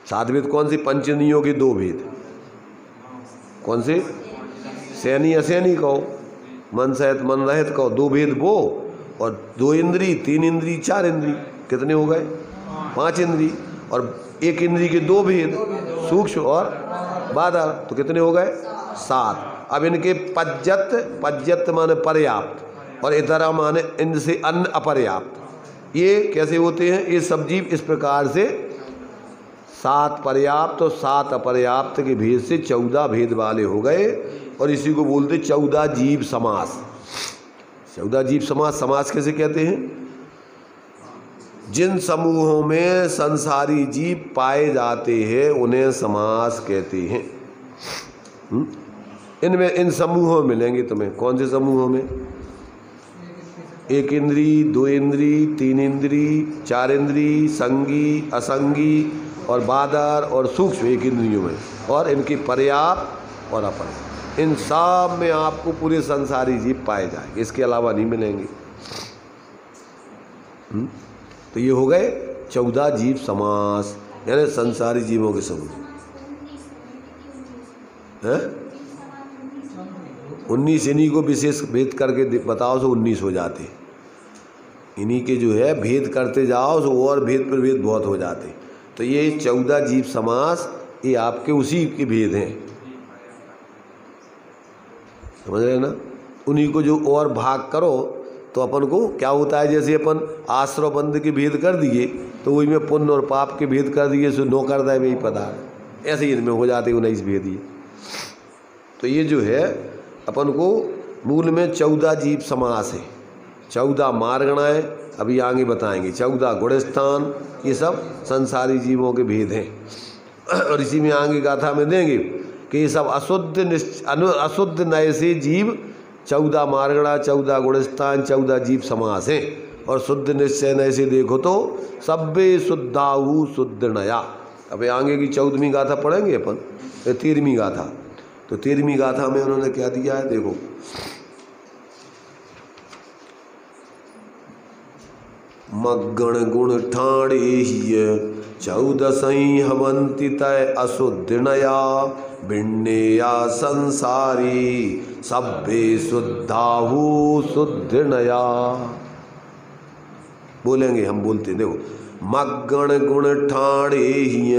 [SPEAKER 1] 7 भेद कौन से? पंचेंद्रियों के 2 भेद। कौन से? सैनी असैनी कहो, मन सहित मन रहित कहो, 2 भेद वो, और 2 इंद्री, 3 इंद्री, 4 इंद्री, कितने हो गए? 5 इंद्री। और 1 इंद्री के 2 भेद, सूक्ष्म और बादर, तो कितने हो गए? 7। अब इनके पज्जत, पज्जत माने पर्याप्त, और इतरा माने इनसे अन्न अपर्याप्त। ये कैसे होते हैं? ये सब जीव इस प्रकार से 7 पर्याप्त और 7 अपर्याप्त के भेद से 14 भेद वाले हो गए, और इसी को बोलते 14 जीव समास। 14 जीव समास। समास कैसे कहते हैं? जिन समूहों में संसारी जीव पाए जाते हैं उन्हें समास कहते हैं। इनमें इन समूहों में मिलेंगे तुम्हें। कौन से समूहों में? 1 इंद्री, 2 इंद्री, 3 इंद्री, 4 इंद्री, संगी, असंगी और बादर और सूक्ष्म 1 इंद्रियों में, और इनकी पर्याप्त और अपर्याप्त, इन सब में आपको पूरे संसारी जीव पाए जाएंगे, इसके अलावा नहीं मिलेंगे। तो ये हो गए 14 जीव समास, यानी संसारी जीवों के समूह। 19 इन्हीं को विशेष भेद करके बताओ तो 19 हो जाते। इन्हीं के जो है भेद करते जाओ तो और भेद पर भेद बहुत हो जाते। तो ये 14 जीव समास ये आपके उसी के भेद हैं, समझ रहे ना? उन्हीं को जो और भाग करो तो अपन को क्या होता है, जैसे अपन आश्रव बंध के भेद कर दिए तो वही में पुण्य और पाप के भेद कर दिए, सो नो कर दे वही पदार्थ, ऐसे ही इनमें हो जाते 19 भेद ये। तो ये जो है अपन को मूल में 14 जीव समास है, 14 मार्गणाएँ अभी आगे बताएंगे, 14 गुणस्थान, ये सब संसारी जीवों के भेद हैं। और इसी में आगे गाथा में देंगे कि ये सब अशुद्ध नय से जीव 14 मार्गणा, 14 गुणस्थान, 14 जीव समास हैं। और शुद्ध निश्चय नय से देखो तो सब्बे शुद्धाहु शुद्ध नया। अब आगे की 14वीं गाथा पढ़ेंगे अपन, 13वीं गाथा। तो 13वीं गाथा में उन्होंने क्या दिया है देखो, मग्गण गुण ठाणे हिय 14 हवंति तय अशुद्ध नया, भिन्नेया संसारी सब्बे शुद्धाहु शुद्ध नया। बोलेंगे हम, बोलते देखो, मग्गण गुण ठाणे हिय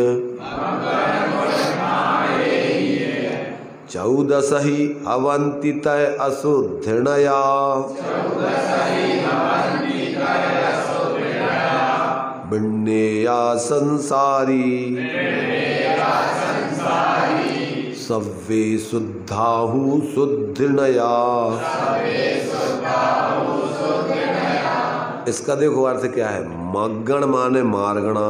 [SPEAKER 1] 14 हवंति तय अशुद्ध नया, भिन्नेया संसारी सव्वे शुद्धाहु शुद्ध नया। इसका देखो अर्थ क्या है। मग्गण माने मार्गणा,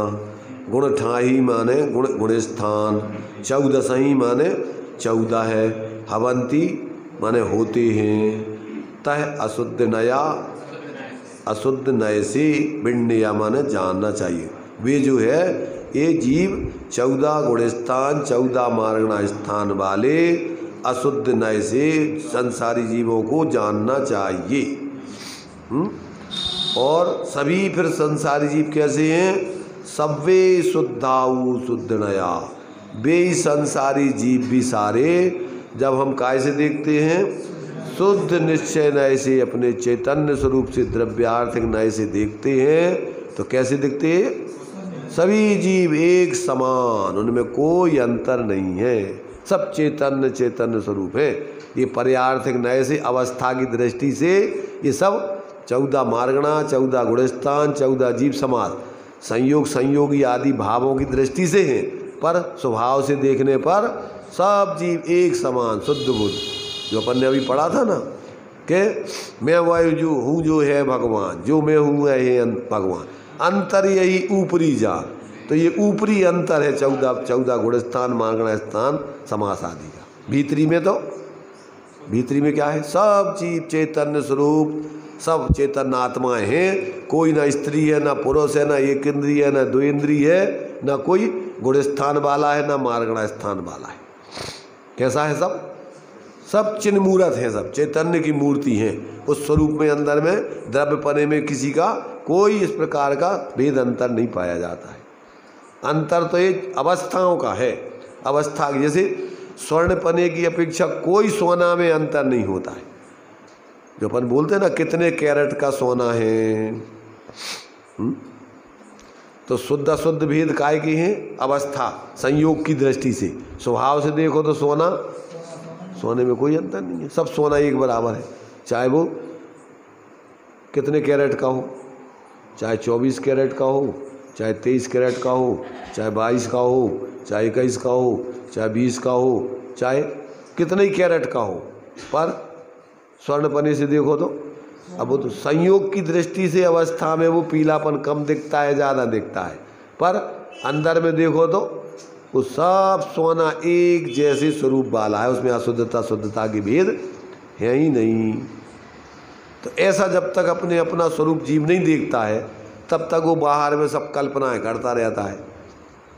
[SPEAKER 1] गुण ठाही माने गुणस्थान, 14 माने 14 है, हवंती माने होते हैं, तह अशुद्ध नया, अशुद्ध नय से, भिन्नया माने जानना चाहिए। वे जो है ये जीव 14 गुणस्थान 14 मार्गणा स्थान वाले अशुद्ध नय से संसारी जीवों को जानना चाहिए। और सभी फिर संसारी जीव कैसे हैं? सब्वे शुद्धाहु शुद्ध नया। वे संसारी जीव भी सारे जब हम काय से देखते हैं? शुद्ध निश्चय नय से, अपने चैतन्य स्वरूप से द्रव्यार्थिक नय से देखते हैं तो कैसे दिखते हैं? सभी जीव एक समान, उनमें कोई अंतर नहीं है, सब चैतन्य चैतन्य स्वरूप है। ये पर्यार्थिक नय से अवस्था की दृष्टि से ये सब 14 मार्गणा, 14 गुणस्थान, 14 जीव समास संयोग संयोगी आदि भावों की दृष्टि से हैं, पर स्वभाव से देखने पर सब जीव एक समान शुद्ध बुद्ध। जो अपन ने अभी पढ़ा था ना कि मैं वह जो हूँ जो है भगवान, जो मैं हूँ है भगवान, अंतर यही ऊपरी जान। तो ये ऊपरी अंतर है 14 गुणस्थान मार्गणा स्थान समास आदि का। भीतरी में तो भीतरी में क्या है? सब जीव चैतन्य स्वरूप, सब चैतन्य आत्माएं हैं। कोई ना स्त्री है, ना पुरुष है, ना एक इंद्रिय है, ना 2 इंद्रिय है, ना कोई गुणस्थान वाला है, ना मार्गणा स्थान वाला है। कैसा है? सब चिन्ह मूर्त हैं, सब चैतन्य की मूर्ति हैं। उस स्वरूप में अंदर में द्रव्यपने में किसी का कोई इस प्रकार का भेद अंतर नहीं पाया जाता है। अंतर तो ये अवस्थाओं का है। अवस्था जैसे स्वर्ण पने की अपेक्षा कोई सोना में अंतर नहीं होता है। जो अपन बोलते हैं ना कितने कैरेट का सोना है, तो शुद्ध अशुद्ध भेद काय के हैं? अवस्था संयोग की दृष्टि से। स्वभाव से देखो तो सोने में कोई अंतर नहीं है, सब सोना एक बराबर है। चाहे वो कितने कैरेट का हो, चाहे 24 कैरेट का हो, चाहे 23 कैरेट का हो, चाहे 22 का हो, चाहे 21 का हो, चाहे 20 का हो, चाहे कितने ही कैरेट का हो, पर स्वर्ण पन्नी से देखो तो अब वो तो संयोग की दृष्टि से अवस्था में वो पीलापन कम दिखता है, ज़्यादा दिखता है, पर अंदर में देखो तो वो सब सोना एक जैसे स्वरूप वाला है, उसमें अशुद्धता शुद्धता की भेद है ही नहीं। तो ऐसा जब तक अपने अपना स्वरूप जीव नहीं देखता है तब तक वो बाहर में सब कल्पनाएं करता रहता है।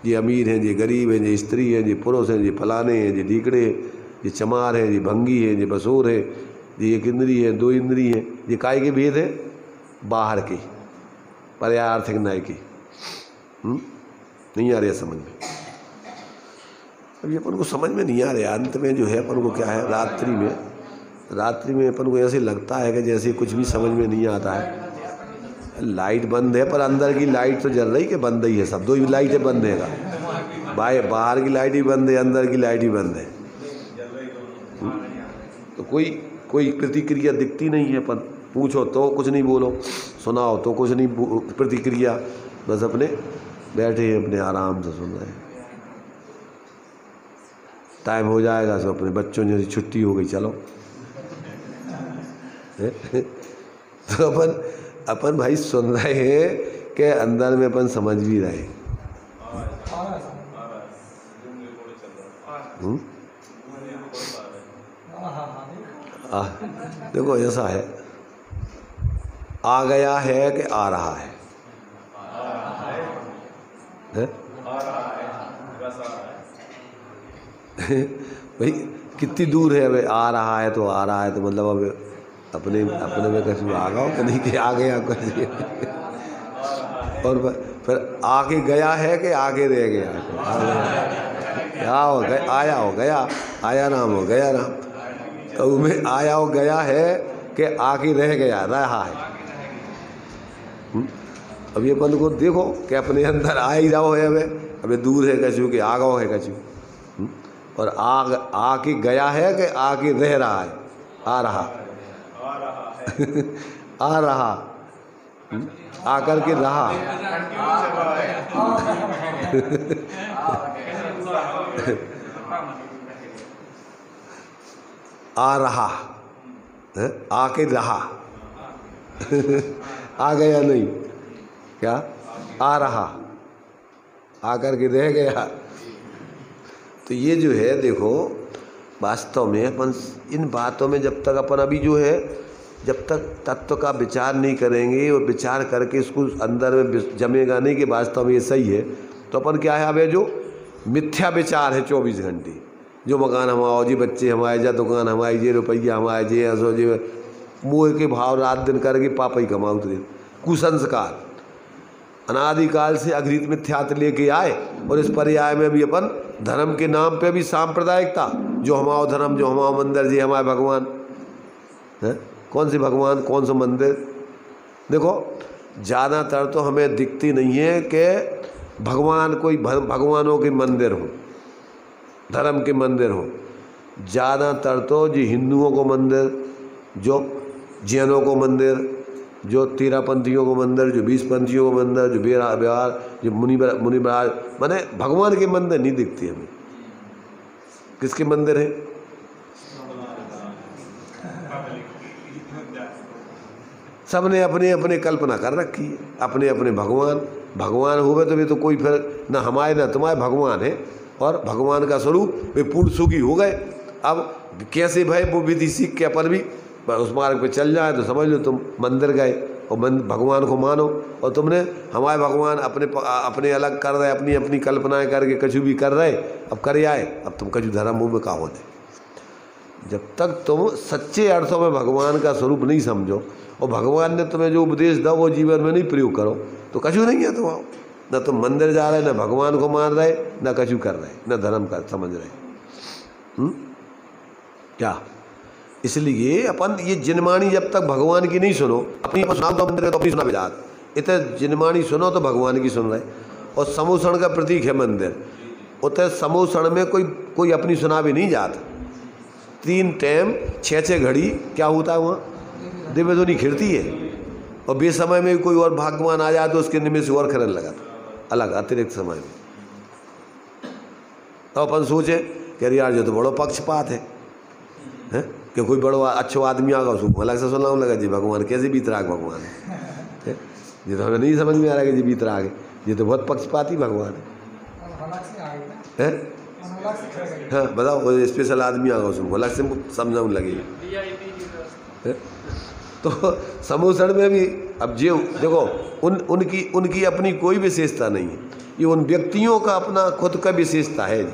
[SPEAKER 1] ये अमीर हैं, ये गरीब हैं, ये स्त्री हैं, ये पुरुष हैं, ये फलाने हैं, ये ढीकड़े हैं, ये चमार हैं, ये भंगी हैं, ये बसोर है, ये एक इंद्री है, दो इंद्री है, ये काय के भेद है, बाहर के पर्यायार्थिक न्याय के। नहीं आ रहा समझ में? अब ये अपन को समझ में नहीं आ रहा। अंत में जो है अपन को क्या है, रात्रि में अपन को ऐसे लगता है कि जैसे कुछ भी समझ में नहीं आता है। लाइट बंद है पर अंदर की लाइट तो जल रही कि बंद ही है, सब दो ही लाइटें बंद है का, बाहर की लाइट ही बंद है, अंदर की लाइट ही बंद है। तो कोई प्रतिक्रिया दिखती नहीं है। अपन पूछो तो कुछ नहीं बोलो, सुनाओ तो कुछ नहीं प्रतिक्रिया, बस अपने बैठे हैं, अपने आराम से सुन रहे हैं। टाइम हो जाएगा तो अपने बच्चों जैसी छुट्टी हो गई, चलो। तो अपन भाई सुन रहे हैं कि अंदर में अपन समझ भी रहे हैं। देखो ऐसा है, आ गया है कि आ रहा है, भाई कितनी दूर है? भाई आ रहा है तो आ रहा है, तो मतलब अब अपने में कहीं आ गया कि नहीं कि आ गया कुछ। और फिर आके गया है कि आके रह गया? क्या हो गया? आया हो गया, आया नाम हो गया नाम। तो उसमें आया हो गया है कि आके रह गया, रहा है। अब ये अपन को देखो कि अपने अंदर आ ही रहा है, अबे दूर है कछु कि आ गया है कछु। और आके गया है कि आके रह रहा है, आ रहा आ रहा, आकर के रहा। आ रहा है, आके रहा। आ गया नहीं, क्या आ रहा, आकर के रह गया। तो ये जो है देखो, वास्तव में अपन इन बातों में जब तक अपन अभी जो है, जब तक तत्व का विचार नहीं करेंगे और विचार करके इसको अंदर में जमेगा नहीं कि वास्तव में ये सही है, तो अपन क्या है, अब जो मिथ्या विचार है 24 घंटे, जो मकान हमारा जी, बच्चे हमारे, जा दुकान हमारी, जे रुपया हमारे, जे असो जे, मोह के भाव रात दिन करके पापा ही कमाओ। तो कुसंस्कार अनादिकाल से अघृत मिथ्यात्व लेके आए, और इस पर्याय में भी अपन धर्म के नाम पे भी सांप्रदायिकता, जो हमारा धर्म, जो हमारा मंदिर, जी हमारे भगवान है, कौन से भगवान, कौन सा मंदिर। देखो ज़्यादातर तो हमें दिखती नहीं है कि भगवान कोई भगवानों के मंदिर हो, धर्म के मंदिर हो। ज़्यादातर तो जी हिंदुओं को मंदिर, जो जैनों को मंदिर, जो तेरापंथियों को मंदिर, जो 20 पंथियों को मंदिर, जो बिहार, जो मुनि महाराज, माने भगवान के मंदिर नहीं दिखती हमें। किसके मंदिर है? सबने अपने अपने कल्पना कर रखी है, अपने अपने भगवान हुए तो भी तो कोई फिर ना हमारे ना तुम्हारे भगवान है, और भगवान का स्वरूप वे पूर्ण सुखी हो गए। अब कैसे भाई वो विधि सीख के अपन भी उस मार्ग पे चल जाए, तो समझ लो तुम मंदिर गए और भगवान को मानो, और तुमने हमारे भगवान अपने अलग कर रहे, अपनी अपनी कल्पनाएं करके कछु भी कर रहे, अब कर आए, अब तुम कछु धर्म मुँह में का होते। जब तक तुम सच्चे अर्थों में भगवान का स्वरूप नहीं समझो और भगवान ने तुम्हें जो उपदेश दो वो जीवन में नहीं प्रयोग करो, तो कछु नहीं है। तुम न तुम मंदिर जा रहे, न भगवान को मान रहे, न कछु कर रहे, न धर्म का समझ रहे। क्या? इसलिए अपन ये जिनमानी जब तक भगवान की नहीं सुनो, अपनी सुना तो मंदिर तो अपनी सुना बिजात, इतने जिनमानी सुनो तो भगवान की सुन रहे। और समूषण का प्रतीक है मंदिर, उतने समूषण में कोई अपनी सुना भी नहीं जाता। 3 टाइम 6-6 घड़ी क्या होता है वहाँ, दिव्य ध्वनि खिड़ती है, और बेसमय में भी कोई और भाग्यवान आ जाए तो उसके निमित्त से और खरन लगा अलग अतिरिक्त समय में। तो अपन सोचे कि यार जो तो बड़ो पक्षपात है कि कोई बड़ो अच्छो आदमी आगा उसको अलग से सुनाऊँ लगा जी भगवान कैसे बीतराग भगवान है। ये तो हमें नहीं समझ में आ रहा है कि जी बीतराग है, ये तो बहुत पक्षपाती भगवान है। हाँ बताओ, वो स्पेशल आदमी आगा उसको अलग से समझाऊँ लगे। तो समूसण में भी अब जो देखो उनकी अपनी कोई विशेषता नहीं है, ये उन व्यक्तियों का अपना खुद का विशेषता है जी।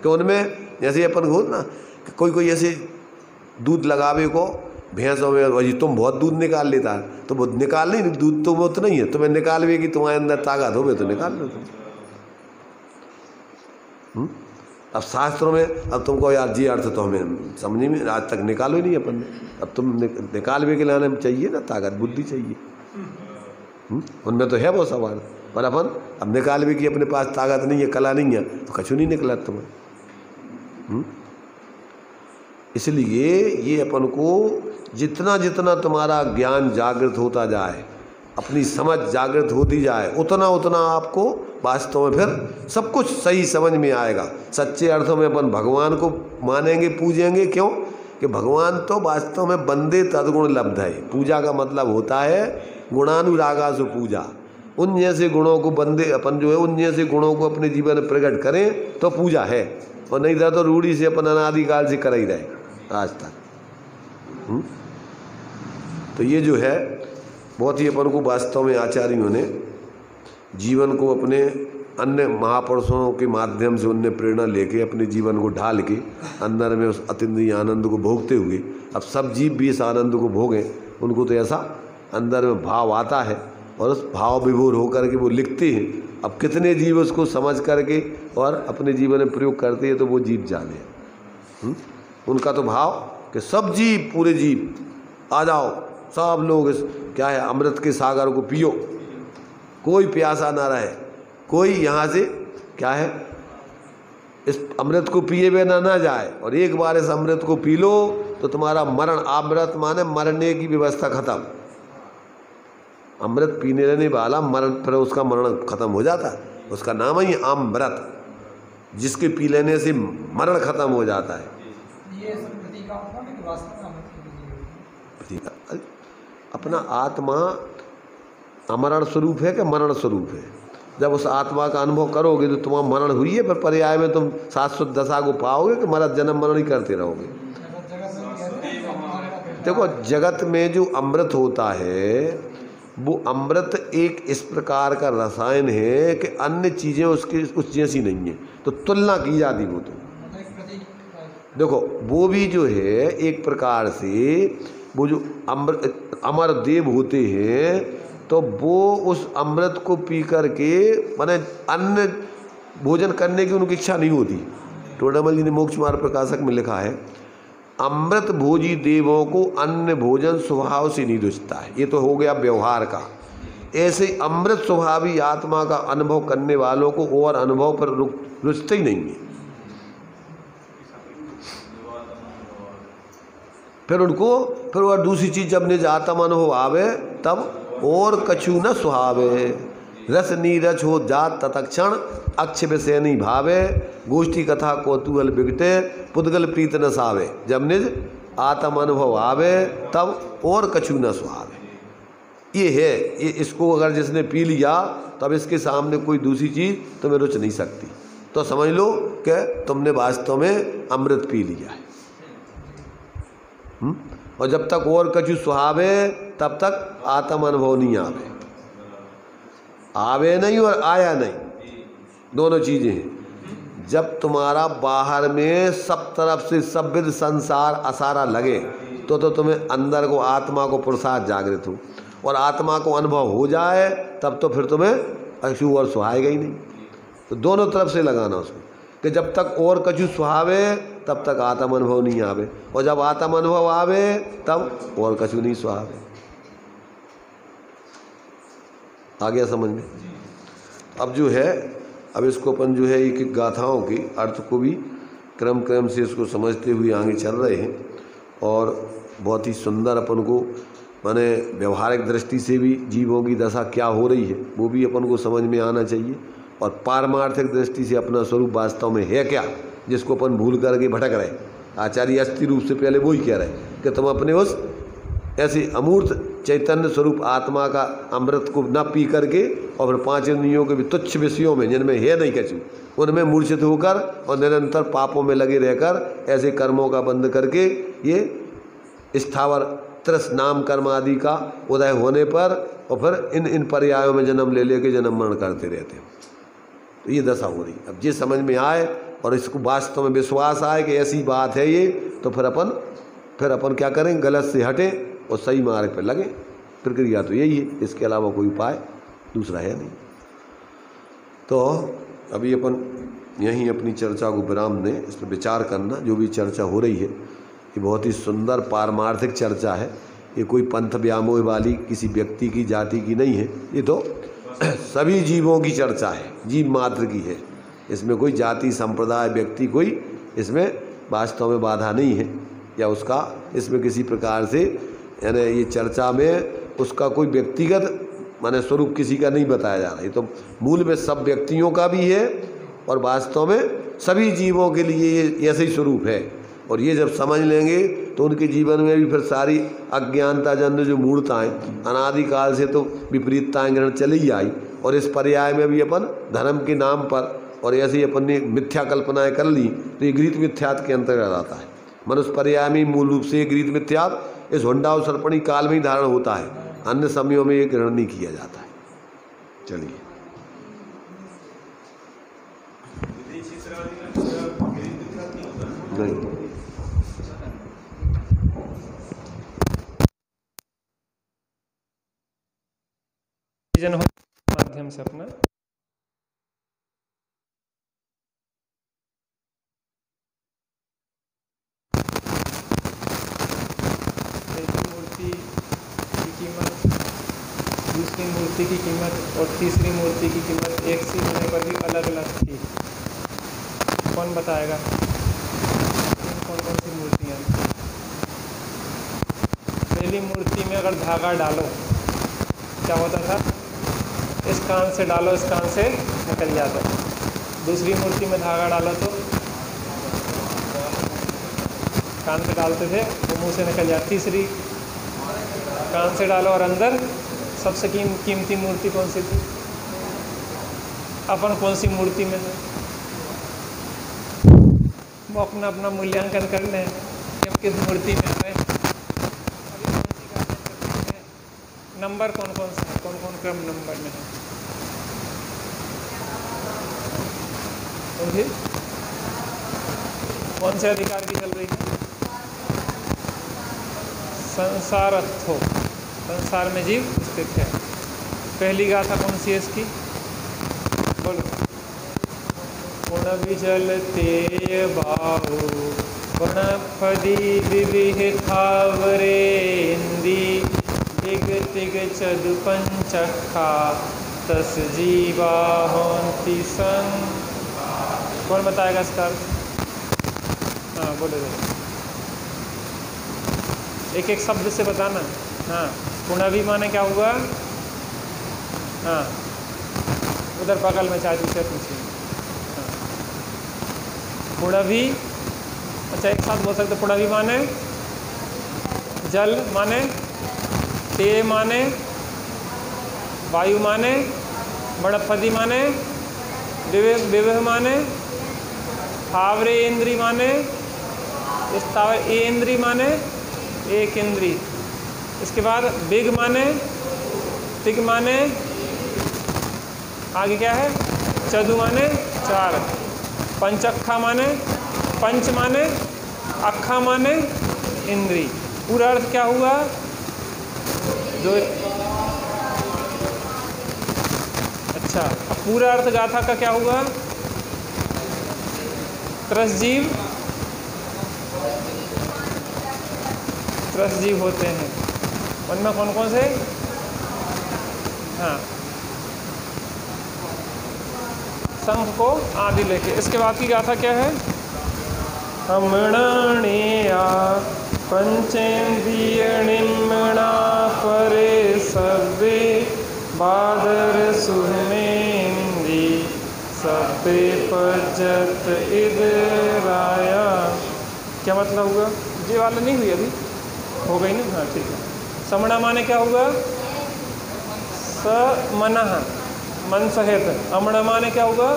[SPEAKER 1] कि उनमें जैसे अपन हो ना कोई ऐसे दूध लगावे को भैंसों में भाई तुम बहुत दूध निकाल लेता है तो वो निकाल नहीं, दूध तो वो तो नहीं है, तुम्हें निकालवे कि तुम्हारे अंदर ताकत हो तो निकाल लो तुम। अब शास्त्रों में अब तुमको यार जी अर्थ तो हमें समझ में आज तक निकालो ही नहीं अपन ने, अब तुम निकालवे के लाने में चाहिए ना ताकत बुद्धि चाहिए। उनमें तो है वो सवाल, पर अपन अब निकालवे की अपने पास ताकत नहीं है, कला नहीं है तो कछु नहीं निकला तुम्हें। इसलिए ये अपन को जितना जितना तुम्हारा ज्ञान जागृत होता जाए, अपनी समझ जागृत होती जाए, उतना उतना आपको वास्तव में फिर सब कुछ सही समझ में आएगा। सच्चे अर्थों में अपन भगवान को मानेंगे पूजेंगे, क्यों कि भगवान तो वास्तव में बंदे तद्गुण लब्ध है। पूजा का मतलब होता है गुणानुरागा से पूजा, उन जैसे गुणों को बंदे अपन जो है उन जैसे गुणों को अपने जीवन में प्रकट करें तो पूजा है, और नहीं था तो रूढ़ी से अपन अनादिकाल से कर ही रहे आज तक। तो ये जो है बहुत ही अपन को वास्तव में आचार्यों ने जीवन को अपने अन्य महापुरुषों के माध्यम से उनने प्रेरणा लेके अपने जीवन को ढाल के अंदर में उस अतिंद्रिय आनंद को भोगते हुए अब सब जीव भी इस आनंद को भोगें, उनको तो ऐसा अंदर में भाव आता है और उस भाव विभोर होकर के वो लिखते हैं। अब कितने जीव उसको समझ करके और अपने जीवन में प्रयोग करते हैं तो वो जीव जाने। उनका तो भाव कि सब जीव पूरे जीव आ जाओ, सब लोग इस क्या है अमृत के सागर को पियो, कोई प्यासा ना रहे, कोई यहाँ से क्या है इस अमृत को पिए बिना ना जाए, और एक बार इस अमृत को पी लो तो तुम्हारा मरण, अमृत माने मरने की व्यवस्था खत्म। अमृत पीने रहने वाला मरण पर उसका मरण खत्म हो जाता है, उसका नाम ही अमृत, जिसके पी लेने से मरण खत्म हो जाता है। अपना आत्मा अमरण स्वरूप है कि मरण स्वरूप है? जब उस आत्मा का अनुभव करोगे तो तुम्हारा मरण हुई है, पर पर्याय में तुम शाश्वत दशा को पाओगे कि मरण जन्म मरण ही करते रहोगे। देखो जगत में जो अमृत होता है वो अमृत एक इस प्रकार का रसायन है कि अन्य चीज़ें उसकी उस जैसी नहीं है, तो तुलना की जाती वो तो देखो वो भी जो है एक प्रकार से वो जो अमर देव होते हैं तो वो उस अमृत को पी करके माने अन्य भोजन करने की उनकी इच्छा नहीं होती। टोडामल जी ने मोक्ष मार्ग प्रकाशक में लिखा है अमृत भोजी देवों को अन्य भोजन स्वभाव से नहीं रुचता है। ये तो हो गया व्यवहार का। ऐसे अमृत स्वभावी आत्मा का अनुभव करने वालों को और अनुभव पर रुचते ही नहीं है। फिर और दूसरी चीज जब निज आत्म अनुभव आवे तब और कछु न सुहावे, रस नीरज हो जात तत्क्षण अक्ष विषय नहीं भावे, गोष्ठी कथा कौतूहल बिगटे पुद्गल प्रीत न सावे। जब निज आत्म अनुभव आवे तब और कछु न सुहावे। ये है, ये इसको अगर जिसने पी लिया तब इसके सामने कोई दूसरी चीज़ तुम्हें रुच नहीं सकती। तो समझ लो कि तुमने वास्तव में अमृत पी लिया है। और जब तक और कछु सुहावे तब तक आत्म अनुभव नहीं आवे नहीं और आया नहीं, दोनों चीज़ें हैं। जब तुम्हारा बाहर में सब तरफ से सब विध संसार असारा लगे तो तुम्हें अंदर को आत्मा को पुरुषार्थ जागृत हो और आत्मा को अनुभव हो जाए तब तो फिर तुम्हें कछु और सुहाएगा ही नहीं। तो दोनों तरफ से लगाना उसको कि जब तक और कछु सुहावे तब तक आत्म अनुभव नहीं आवे, और जब आत्म अनुभव आवे तब और कछु नहीं सुहावे। आ गया समझ में? अब जो है अब इसको अपन जो है एक एक गाथाओं के अर्थ को भी क्रम से इसको समझते हुए आगे चल रहे हैं, और बहुत ही सुंदर अपन को माने व्यवहारिक दृष्टि से भी जीवों की दशा क्या हो रही है वो भी अपन को समझ में आना चाहिए, और पारमार्थिक दृष्टि से अपना स्वरूप वास्तव में है क्या, जिसको अपन भूल करके भटक रहे। आचार्य अस्थि रूप से पहले वही कह रहे कि तुम अपने उस ऐसे अमूर्त चैतन्य स्वरूप आत्मा का अमृत को न पी करके और फिर 5 इंद्रियों के भी तुच्छ विषयों में जिनमें है नहीं कछु उनमें मूर्छित होकर और निरंतर पापों में लगे रहकर ऐसे कर्मों का बंद करके ये स्थावर त्रस नाम कर्म आदि का उदय होने पर और फिर इन पर्यायों में जन्म ले लेके जन्म मरण करते रहते हो। तो ये दशा हो रही। अब ये समझ में आए और इसको वास्तव में विश्वास आए कि ऐसी बात है ये, तो फिर अपन क्या करें, गलत से हटें और सही मार्ग पर लगे। प्रक्रिया तो यही है, इसके अलावा कोई उपाय दूसरा है नहीं। तो अभी अपन यहीं अपनी चर्चा को विराम दें, इस पर विचार करना। जो भी चर्चा हो रही है ये बहुत ही सुंदर पारमार्थिक चर्चा है। ये कोई पंथ व्यामोह वाली किसी व्यक्ति की जाति की नहीं है, ये तो सभी जीवों की चर्चा है, जीव मात्र की है। इसमें कोई जाति संप्रदाय व्यक्ति कोई इसमें वास्तव में बाधा नहीं है, या उसका इसमें किसी प्रकार से यानी ये चर्चा में उसका कोई व्यक्तिगत माने स्वरूप किसी का नहीं बताया जा रहा है। तो मूल में सब व्यक्तियों का भी है और वास्तव में सभी जीवों के लिए ये ऐसे ही स्वरूप है। और ये जब समझ लेंगे तो उनके जीवन में भी फिर सारी अज्ञानता जन्य जो मूर्ताएँ अनादिकाल से तो विपरीतताएँ ग्रहण चली ही आई, और इस पर्याय में भी अपन धर्म के नाम पर और ऐसे ही अपन ने मिथ्या कल्पनाएँ कर ली, तो ये गृहीत मिथ्यात्व के अंतर्गत आता है। मनुष्य पर्याय में मूल रूप से गृहीत मिथ्यात्व इस हुंडा और सर्पणी काल में ही धारण होता है, अन्य समयों में ये ग्रहण नहीं किया जाता है। चलिए नहीं
[SPEAKER 2] माध्यम से अपना मूर्ति की कीमत, दूसरी मूर्ति की कीमत और तीसरी मूर्ति की कीमत एक सी होने पर भी अलग अलग थी। कौन बताएगा कौन कौन सी मूर्तियाँ? पहली मूर्ति में अगर धागा डालो क्या होता था, इस कान से डालो इस कान से निकल जाता। दूसरी मूर्ति में धागा डालो तो कान से डालते थे वो मुंह से निकल जाती। तीसरी कान से डालो और अंदर। सबसे कीमती मूर्ति कौन सी थी? अपन कौन सी मूर्ति में है वो अपना अपना मूल्यांकन कर लें कि हम किस मूर्ति में आए, नंबर कौन कौन सा है, कौन कौन क्रम नंबर में है। कौन से अधिकार की चल रही है? संसारत्थो, संसार में जीव स्थित है। पहली गाथा कौन सी है इसकी? बोलो। गुण विचलते बाहु गुणपदी विविहितावरे इंदी दिग तिग चदु पंचखा तस जीवा होंति सन। कौन बताएगा इसका? हाँ बोलो। एक एक शब्द से बताना। हाँ पुनः माने क्या हुआ? हाँ उधर बगल में चाची से पूछिए। हाँ पुनः, अच्छा एक साथ बोल सकते। पुनः माने जल माने, ते माने वायु माने, बड़पदी माने विवेह माने, हावरे इंद्री माने, स्थावर ए इंद्री माने एक इंद्री। इसके बाद बिग माने, तिग माने, आगे क्या है? चदु माने चार, पंचअखा माने, पंच माने, अखा माने इंद्री। पूरा अर्थ क्या हुआ? जो अच्छा अब पूरा अर्थ गाथा का क्या हुआ? त्रसजीव, त्रसजीव होते हैं। उनमें कौन कौन से? हाँ संघ को आदि लेके। इसके बाद की गाथा क्या है? हमणणेया पंचेन्द्रियणिम्ना परे सब्बे बादर सुमेन्द्री सब्बे पजत इदराया। क्या मतलब हुआ? ये वाला नहीं हुई अभी, हो गई ना? हाँ ठीक है। समणा माने क्या होगा? स मनः, मन सहित। अमणा माने क्या होगा?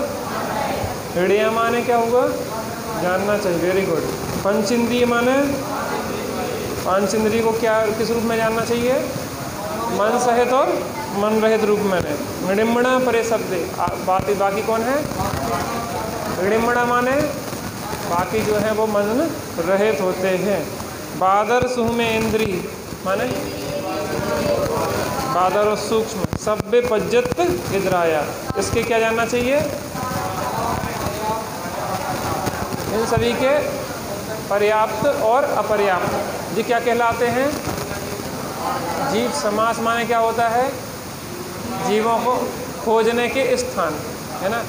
[SPEAKER 2] हृदय माने क्या होगा? जानना चाहिए। Very good. पंचेंद्रिय माने, पांच इंद्रिय को क्या किस रूप में जानना चाहिए? मन सहित और मन रहित रूप में। निडिम्बणा परे शब्दे, बाकी कौन है? निडिम्बणा माने बाकी जो है वो मन रहित होते हैं। बादर सुह में इंद्री माने बादर और सूक्ष्म। सब्बे पज्जत इदराया, इसके क्या जानना चाहिए? इन सभी के पर्याप्त और अपर्याप्त, ये क्या कहलाते हैं? जीव समास माने क्या होता है? जीवों को खोजने के स्थान, है ना?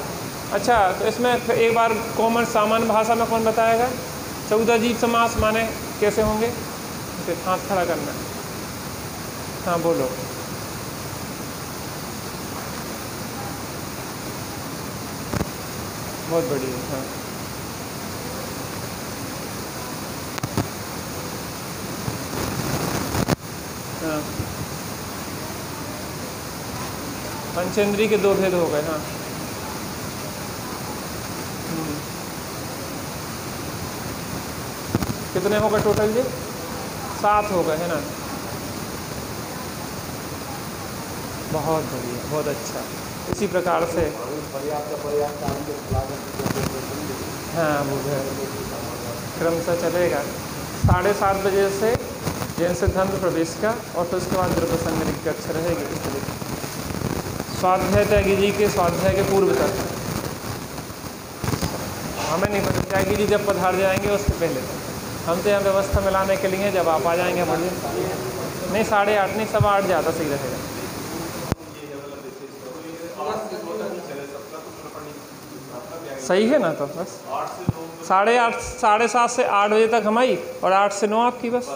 [SPEAKER 2] अच्छा, तो इसमें एक बार कॉमन सामान्य भाषा में कौन बताएगा? 14 जीव समास माने कैसे होंगे? फिर हाथ खड़ा करना। हाँ बोलो। बहुत बढ़िया। हाँ हाँ, पंचेंद्रिय के 2 भेद हो गए। हाँ कितने हो गए टोटल? ये 7 हो गए, है ना? बहुत बढ़िया, बहुत अच्छा। इसी प्रकार से हाँ वो है, क्रमशः चलेगा। 7:30 बजे से जैन सिद्धांत प्रवेश का, और फिर उसके बाद द्रव्य संग्रह की कक्षा रहेगी। इस तरीके स्वाध्याय त्यागी जी के स्वाध्याय के पूर्व तक हमें नहीं पता, त्यागी जी जब पधार जाएंगे उससे पहले तक। हम तो यहाँ व्यवस्था मिलाने के लिए, जब आप आ जाएंगे बढ़िया। नहीं 8:30 नहीं, 8:15 ज़्यादा सही रहेगा। सही है ना? तो बस 8:30 7:30 से 8 बजे तक हमारी, और 8 से 9 आपकी बस।